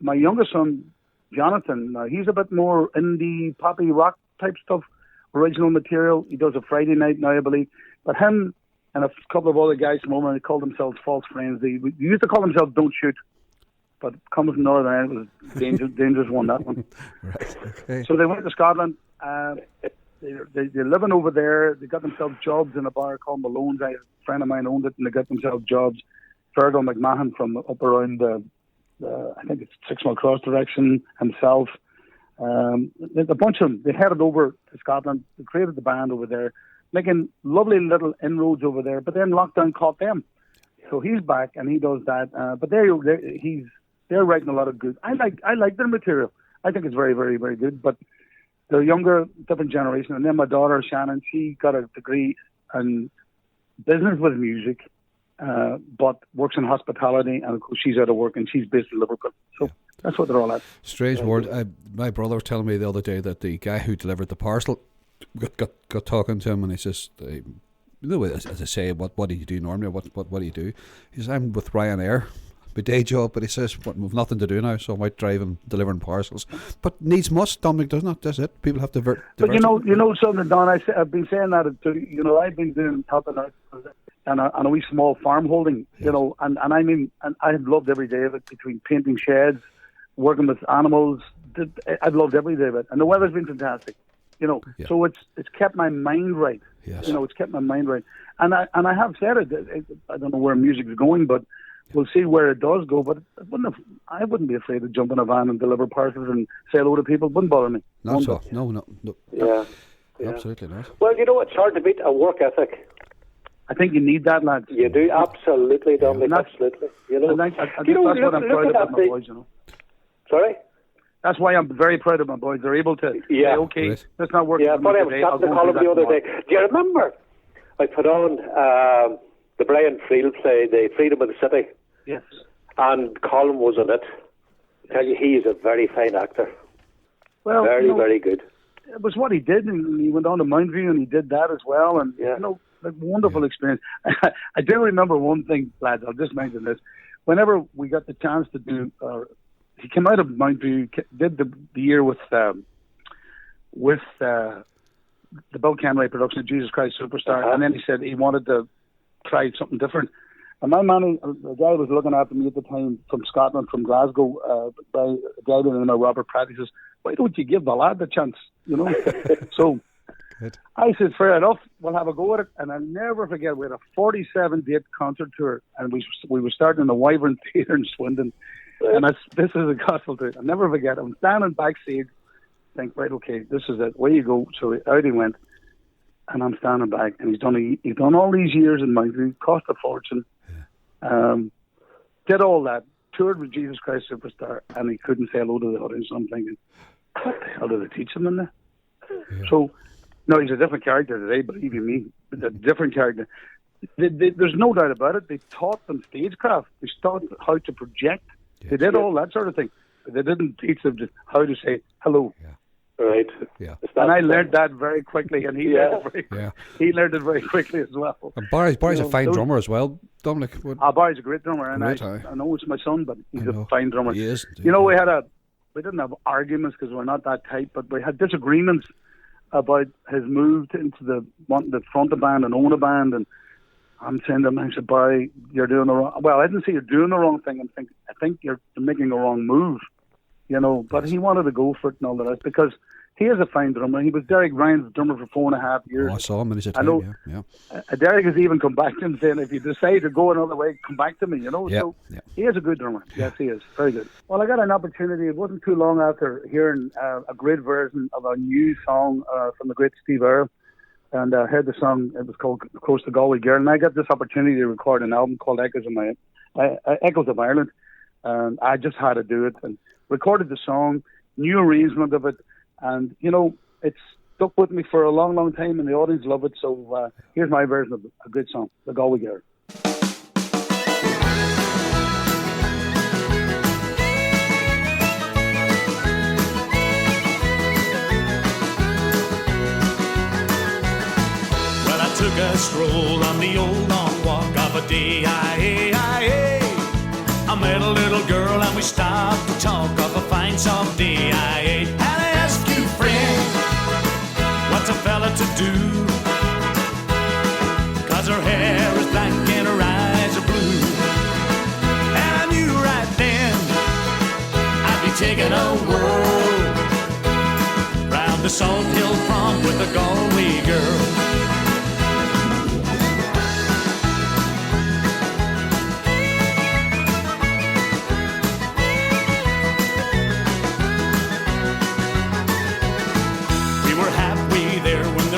my youngest son Jonathan. He's a bit more indie, poppy rock type stuff, original material. He does a Friday night now, I believe. But him and a couple of other guys from Omagh, they called themselves False Friends. They used to call themselves Don't Shoot, but coming from Northern Ireland, it was dangerous one, that one. Right. Okay. So they went to Scotland. They're living over there. They got themselves jobs in a bar called Malone's. A friend of mine owned it, and they got themselves jobs. Fergal McMahon from up around I think it's 6 Mile Cross direction himself. A bunch of them. They headed over to Scotland. They created the band over there, making lovely little inroads over there. But then lockdown caught them, so he's back and he does that. But they're writing a lot of good. I like their material. I think it's very, very, very good. But they're younger, different generation. And then my daughter, Shannon, she got a degree in business with music, but works in hospitality. And of course, she's out of work and she's based in Liverpool. So that's what they're all at. Strange word. My brother was telling me the other day that the guy who delivered the parcel got talking to him, and he says, as I say, what do you do normally? What do you do? He says, I'm with Ryanair. My day job, but he says, we've nothing to do now, so I might drive and delivering parcels. But needs must, Dominic, doesn't it? That's it. People have to But you know something, Don, I've been saying that too. I've been doing helping out on a wee small farm holding, yes. And I mean, and I've loved every day of it, between painting sheds, working with animals. I've loved every day of it, and the weather's been fantastic. Yeah. So it's kept my mind right. Yes. It's kept my mind right, and I have said it. I don't know where music is going, but we'll see where it does go. But I wouldn't be afraid to jump in a van and deliver parcels and say hello to people. Wouldn't bother me. Not so. No. Yeah. Absolutely not. Well, it's hard to beat a work ethic. I think you need that, lads. You do, absolutely, Dominic, absolutely. I think that's what I'm proud about my boys. Sorry. That's why I'm very proud of my boys. They're able to say, okay, that's not working. Yeah, I thought I was chatting to Colin the other day. Do you remember I put on the Brian Friel play, The Freedom of the City? Yes. And Colin was in it. I tell you, he is a very fine actor. Well, very good. It was what he did, and he went on to Mountview, and he did that as well, and wonderful experience. I do remember one thing, lads. I'll just mention this. Whenever we got the chance to do, he came out of Mountview, did the year with the Bill Kenway production of Jesus Christ Superstar, and then he said he wanted to try something different. And my man, the guy was looking after me at the time from Scotland, from Glasgow, by a guy by the name of Robert Pratt. He says, "Why don't you give the lad a chance?" So good. I said, "Fair enough, we'll have a go at it." And I'll never forget, we had a 47-date concert tour, and we were starting in the Wyvern Theatre in Swindon. And this is a gospel to it. I'll never forget. I'm standing backstage, think, right, okay, this is it. Where you go? So out he went, and I'm standing back, and he's done all these years in Mountview, cost a fortune, did all that, toured with Jesus Christ Superstar, and he couldn't say hello to the audience. So I'm thinking, what the hell did they teach him in there? Yeah. So, no, he's a different character today, believe you me, a different character. There's no doubt about it. They taught them stagecraft. They taught how to project. They did all that sort of thing. But they didn't teach them just how to say hello. Yeah. Right. Yeah. And I learned that very quickly, and he learned it very quickly as well. And Barry's a fine drummer as well, Dominic. Barry's a great drummer, and I know it's my son, but he's a fine drummer. He is. We didn't have arguments because we're not that tight, but we had disagreements about his move into wanting to front a band and own a band, and I'm saying to him, I said, "Barry, you're doing the wrong." Well, I didn't say you're doing the wrong thing. I think you're making a wrong move. but he wanted to go for it and all the rest because he is a fine drummer. He was Derek Ryan's drummer for 4.5 years. Oh, I saw him in his time. I know. Yeah. Derek has even come back to him saying, if you decide to go another way, come back to me, Yeah, So yeah. he is a good drummer. Yes, he is. Very good. Well, I got an opportunity. It wasn't too long after hearing a great version of a new song from the great Steve Earle. And I heard the song. It was called Coast to Galway Girl. And I got this opportunity to record an album called Echoes of Ireland. And I just had to do it and recorded the song, new arrangement of it. And, it's stuck with me for a long, long time, and the audience love it. So here's my version of a good song, The Galway Girl. Well, I took a stroll on the old long walk of a day. I met a little girl and we stopped to talk of a fine soft day. And I asked you, friend, what's a fella to do? 'Cause her hair is black and her eyes are blue. And I knew right then I'd be taking a whirl round the Salt Hill Pond with a Galway girl.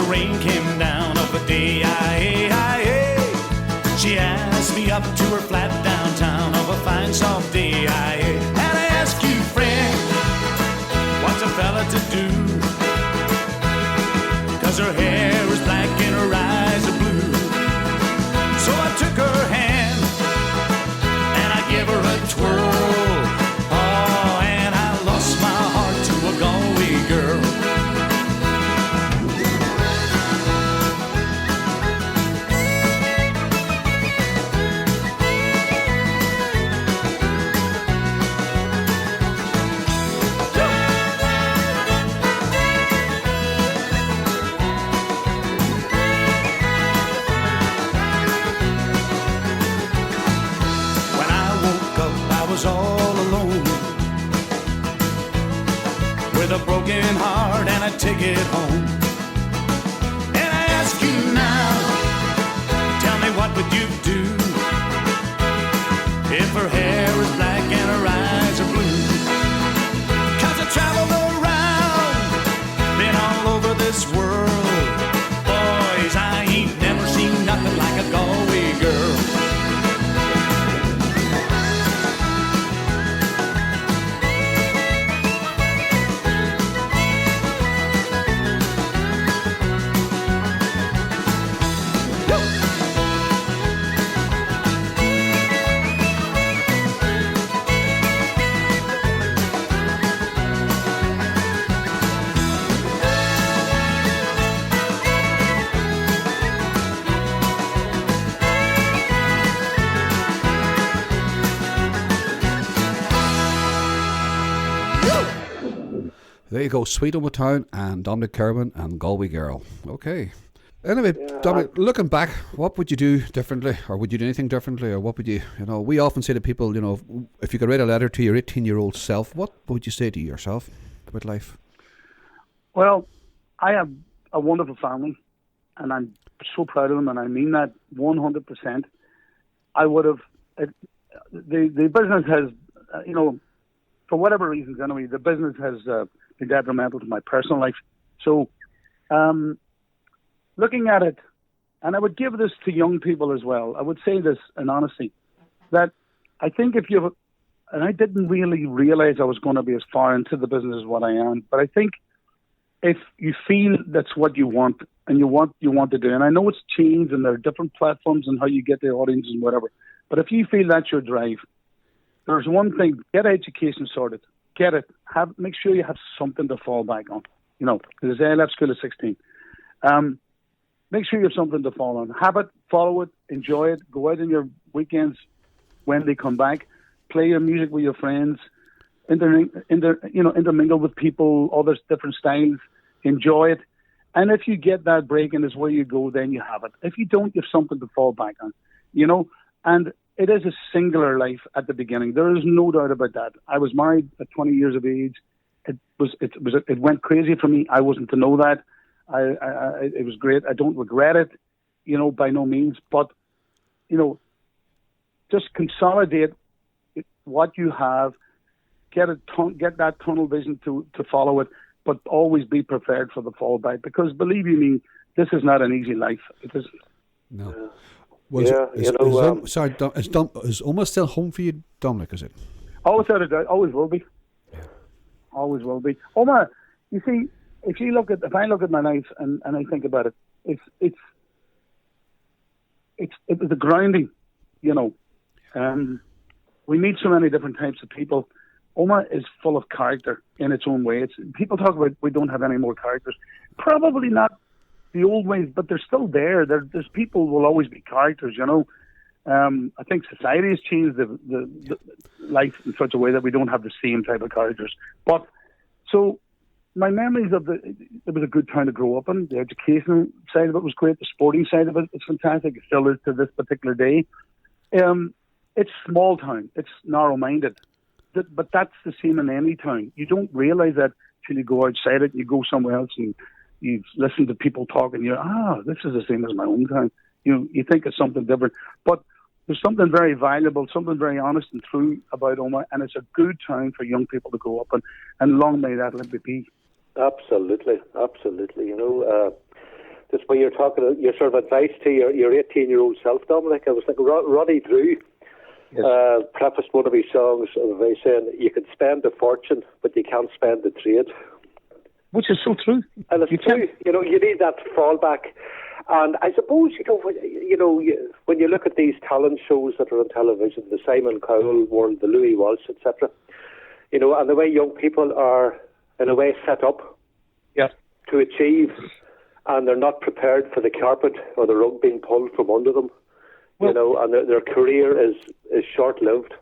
Rain came down of a day. She asked me up to her flat downtown of a fine soft day. And I asked you, friend, what's a fella to do? 'Cause her hair is black and her eyes are blue. So I took her hand and I gave her a twirl. Oh, and I lost my heart to a Galway girl. All alone with a broken heart and a ticket home. And I ask you now, tell me what would you do if her hair is black and her eyes are blue? 'Cause I traveled around, been all over this world. Boys, I ain't never seen nothing like a Galway girl. There you go, Sweet Omagh Town and Dominic Kirwan and Galway Girl. Okay. Anyway, Dominic, looking back, what would you do differently? Or would you do anything differently? Or what would you, we often say to people, if you could write a letter to your 18-year-old self, what would you say to yourself about life? Well, I have a wonderful family, and I'm so proud of them, and I mean that 100%. I would have, the business has, for whatever reasons anyway, the business has been detrimental to my personal life. So, looking at it, and I would give this to young people as well, I would say this in honesty, that I think if you, and I didn't really realize I was going to be as far into the business as what I am, but I think if you feel that's what you want and you want to do, and I know it's changed and there are different platforms and how you get the audience and whatever, but if you feel that's your drive, there's one thing: get education sorted, get it, make sure you have something to fall back on. Because I left school at 16. Make sure you have something to fall on. Have it, follow it, enjoy it. Go out on your weekends when they come back. Play your music with your friends. Intermingle with people, other different styles. Enjoy it. And if you get that break and it's where you go, then you have it. If you don't, you have something to fall back on. And it is a singular life at the beginning. There is no doubt about that. I was married at 20 years of age. It went crazy for me. I wasn't to know that. It was great. I don't regret it, by no means. But, just consolidate what you have, get that tunnel vision to follow it, but always be prepared for the fallback. Because believe you me, this is not an easy life. It is. No. Yeah. Well, is Omagh still home for you, Dominic? Is it? Always without a doubt. Always will be. Yeah. Always will be. Omagh, you see, if I look at my life and I think about it, it was the grounding, we meet so many different types of people. Omagh is full of character in its own way. People talk about we don't have any more characters. Probably not the old ways, but they're still there. There's people will always be characters, I think society has changed the life in such a way that we don't have the same type of characters. But so my memories it was a good town to grow up in. The educational side of it was great. The sporting side of it's fantastic. It still is to this particular day. It's small town. It's narrow-minded. But that's the same in any town. You don't realise that till you go outside it. You go somewhere else and you listen to people talking. This is the same as my own town. You think it's something different. But there's something very valuable, something very honest and true about Omagh, and it's a good town for young people to grow up in. And long may that live be. Absolutely. Just when you're talking, your sort of advice to your 18-year-old self, Dominic, I was thinking Roddy Drew. Yes. Prefaced one of his songs by saying, "You can spend a fortune, but you can't spend the trade." Which is so true. And it's true. You need that fallback. And I suppose, when you look at these talent shows that are on television, the Simon Cowell world, the Louis Walsh, etc., and the way young people are, in a way, set up to achieve, and they're not prepared for the carpet or the rug being pulled from under them. And their career is short-lived.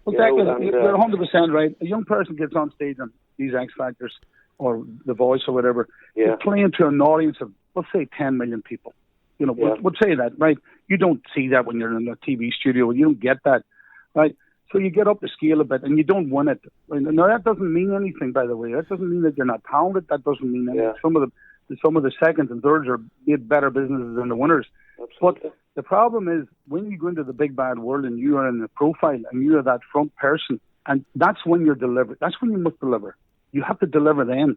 Exactly. You're 100% right. A young person gets on stage on these X Factors or The Voice or whatever, they're playing to an audience of, let's say, 10 million people. We'll say that, right? You don't see that when you're in a TV studio. You don't get that, right? So you get up the scale a bit and you don't win it. Now, that doesn't mean anything, by the way. That doesn't mean that you're not talented. That doesn't mean anything. Some of the seconds and thirds are better businesses than the winners. Absolutely. But the problem is when you go into the big bad world and you are in the profile and you are that front person, and that's when you're delivered. That's when you must deliver. You have to deliver then.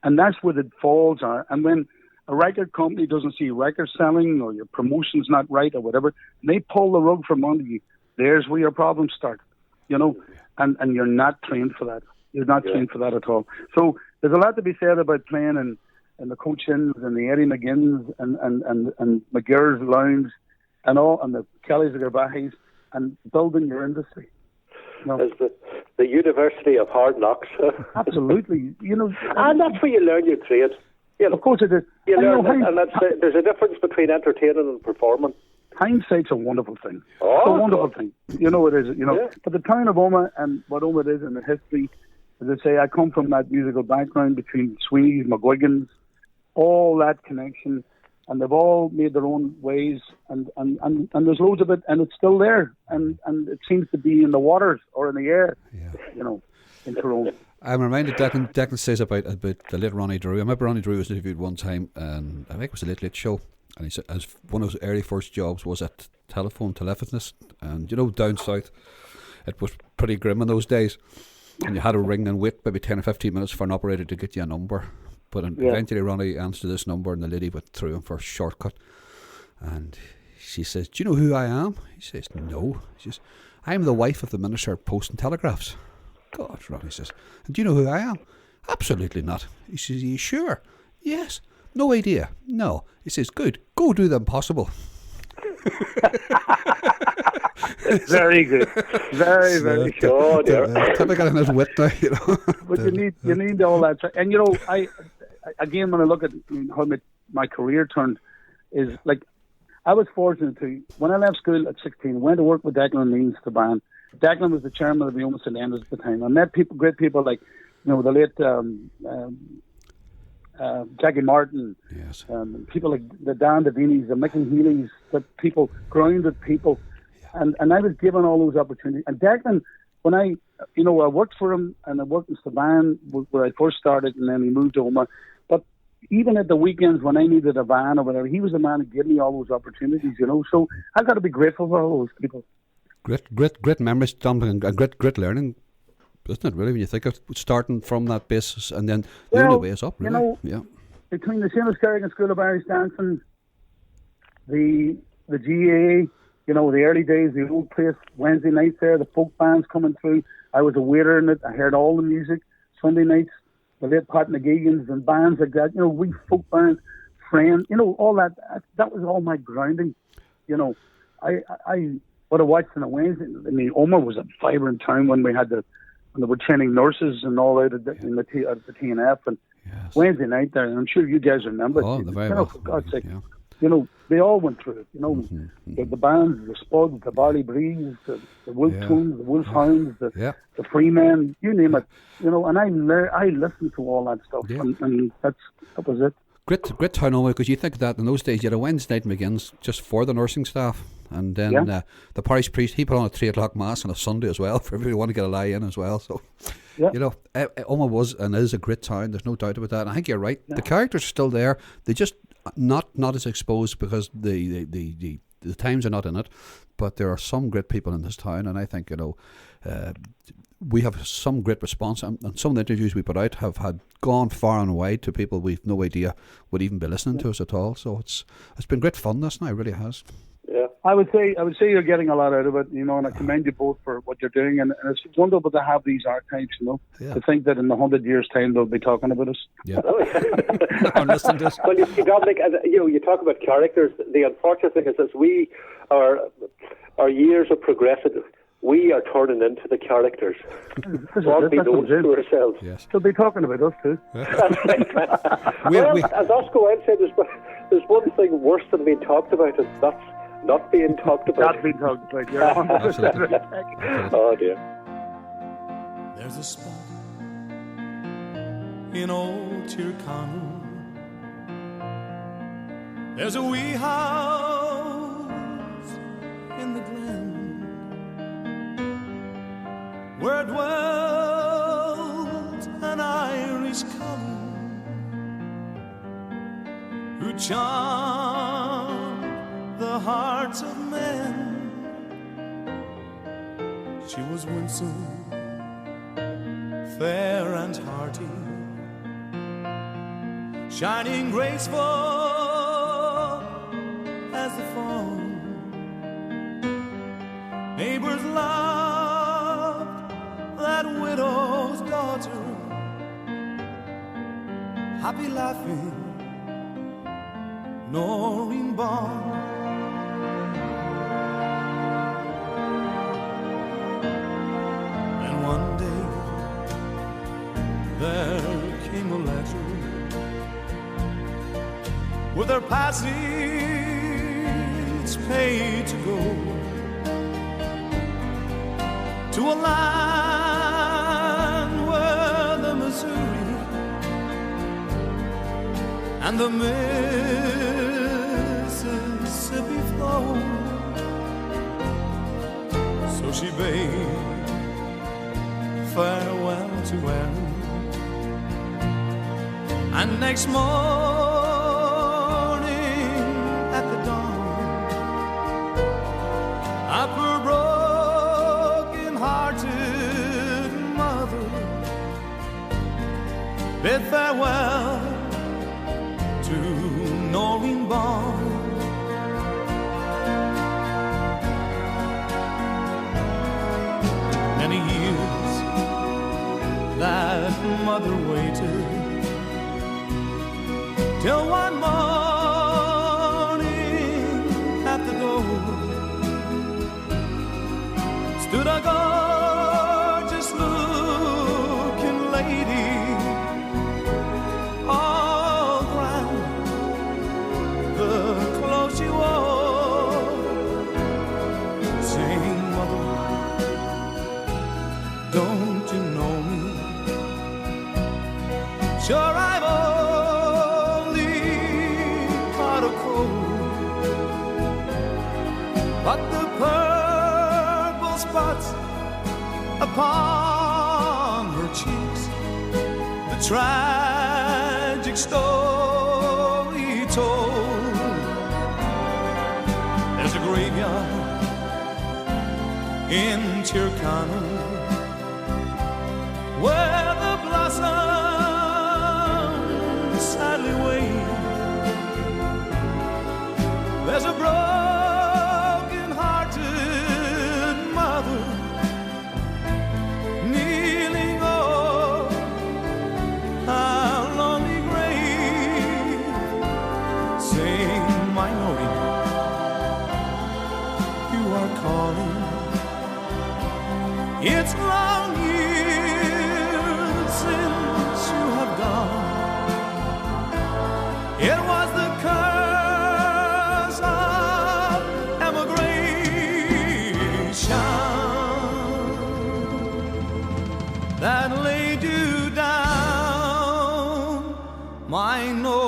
And that's where the falls are. And when a record company doesn't see record selling or your promotion's not right or whatever, they pull the rug from under you. There's where your problems start, and you're not trained for that. You're not trained for that at all. So there's a lot to be said about playing in the Coachins and the Eddie McGinns and McGirr's Lounge and the Kellys of Garbahis and building your industry. As the University of Hard Knocks. Absolutely. And that's where you learn your trade. Of course it is. You learn there's a difference between entertaining and performing. Hindsight's a wonderful thing. Oh, it's a wonderful thing. It is. But the town of Omagh and what Omagh is in the history, as I say, I come from that musical background between Sweeney's, McGuigan's, all that connection, and they've all made their own ways, and there's loads of it, and it's still there, and it seems to be in the waters or in the air, in Tyrone. I'm reminded, Declan says about the late Ronnie Drew. I remember Ronnie Drew was interviewed one time, and I think it was a Late Show, and he said as one of his early first jobs was at telephonist, and down south, it was pretty grim in those days, and you had to ring and wait maybe 10 or 15 minutes for an operator to get you a number. But eventually Ronnie answered this number and the lady went through him for a shortcut. And she says, "Do you know who I am?" He says, "No." She says, "I'm the wife of the Minister of Post and Telegraphs." "God," Ronnie says, "and do you know who I am?" "Absolutely not." He says, "Are you sure?" "Yes." "No idea?" "No." He says, "Good. Go do the impossible." Very good. Very, very good. Typical in his wit now, But you need all that. And I again, when I look at how my career turned, is like I was fortunate to, when I left school at 16, went to work with Declan Means to band. Declan was the chairman of the Omagh St. Andrews at the time. I met great people like, the late Jackie Martin, people like the Dan Davinis, the Mickey Healy's, grounded people. And I was given all those opportunities. And Declan, when I worked for him, and I worked in Savan where I first started, and then he moved to Omagh. But even at the weekends when I needed a van or whatever, he was the man who gave me all those opportunities, So I've got to be grateful for all those people. Great memories, Dominic, and great learning, isn't it, really, when you think of starting from that basis and then the only way is up, really. Between the Seamus Kerrigan School of Irish Dancing, the GAA, the early days, the old place, Wednesday nights there, the folk bands coming through. I was a waiter in it. I heard all the music. Sunday nights, the late Pat McGeegan's and bands like that. We folk bands, Friends, all that. That was all my grounding. What I watched on a Wednesday. I mean, Omagh was a vibrant town when they were training nurses and all out at the TNF and Wednesday night there. And I'm sure you guys remember. Oh, the very well. For God's sake. They all went through it. The bands, the Spuds, the Barley Breeze, the Wolf Tones, the Wolfhounds, the Freemen, you name it. And I listened to all that stuff, and that was it. Great town, Omagh, because you think that in those days you had a Wednesday night McGinn's just for the nursing staff, and then the parish priest, he put on a 3:00 mass on a Sunday as well for everyone to get a lie in as well. So Omagh was and is a great town. There's no doubt about that. And I think you're right. The characters are still there. They just not as exposed because the times are not in it. But there are some great people in this town, and I think we have some great response, and some of the interviews we put out have had gone far and wide to people we've no idea would even be listening to us at all. So it's been great fun. This now, it really has. Yeah, I would say you're getting a lot out of it, and I commend you both for what you're doing, and it's wonderful to have these archives, to think that in 100 years' time they'll be talking about us. Yeah. Or listening to us. Well, you see, Dominic, you talk about characters. The unfortunate thing is, as our years are progressing, we are turning into the characters. What we know to ourselves. Yes. They'll be talking about us too. That's right. As Oscar Wilde said, there's one thing worse than being talked about, and that's not being talked about. Not being talked about, yeah. Oh dear. There's a spot in old Tyrconnell. There's a wee house in the glen where dwelt an Irish cousin who charmed the hearts of men. She was winsome, fair and hearty, shining graceful as the fawn. Neighbors loved that widow's daughter, happy laughing Noreen Bond. And one day there came a letter with her passage paid to go to a land where the Missouri and the Mississippi flow. So she bade farewell to Aaron, and next morning at the dawn, a poor broken-hearted mother bid farewell to Noreen Bond. Many years that mother waited, till one morning at the door stood a gorgeous looking lady, all grand, the clothes she wore, saying, "Mother, don't you know me? Sure, I've only caught a cold, but the upon her cheeks, the tragic story told. There's a graveyard in Tyrconnell where the blossoms sadly wave. There's a broken-hearted mother kneeling o'er a lonely grave, saying, "My Lord, you are calling. It's long years since you have gone. It was the curse of emigration that laid you down, my Lord."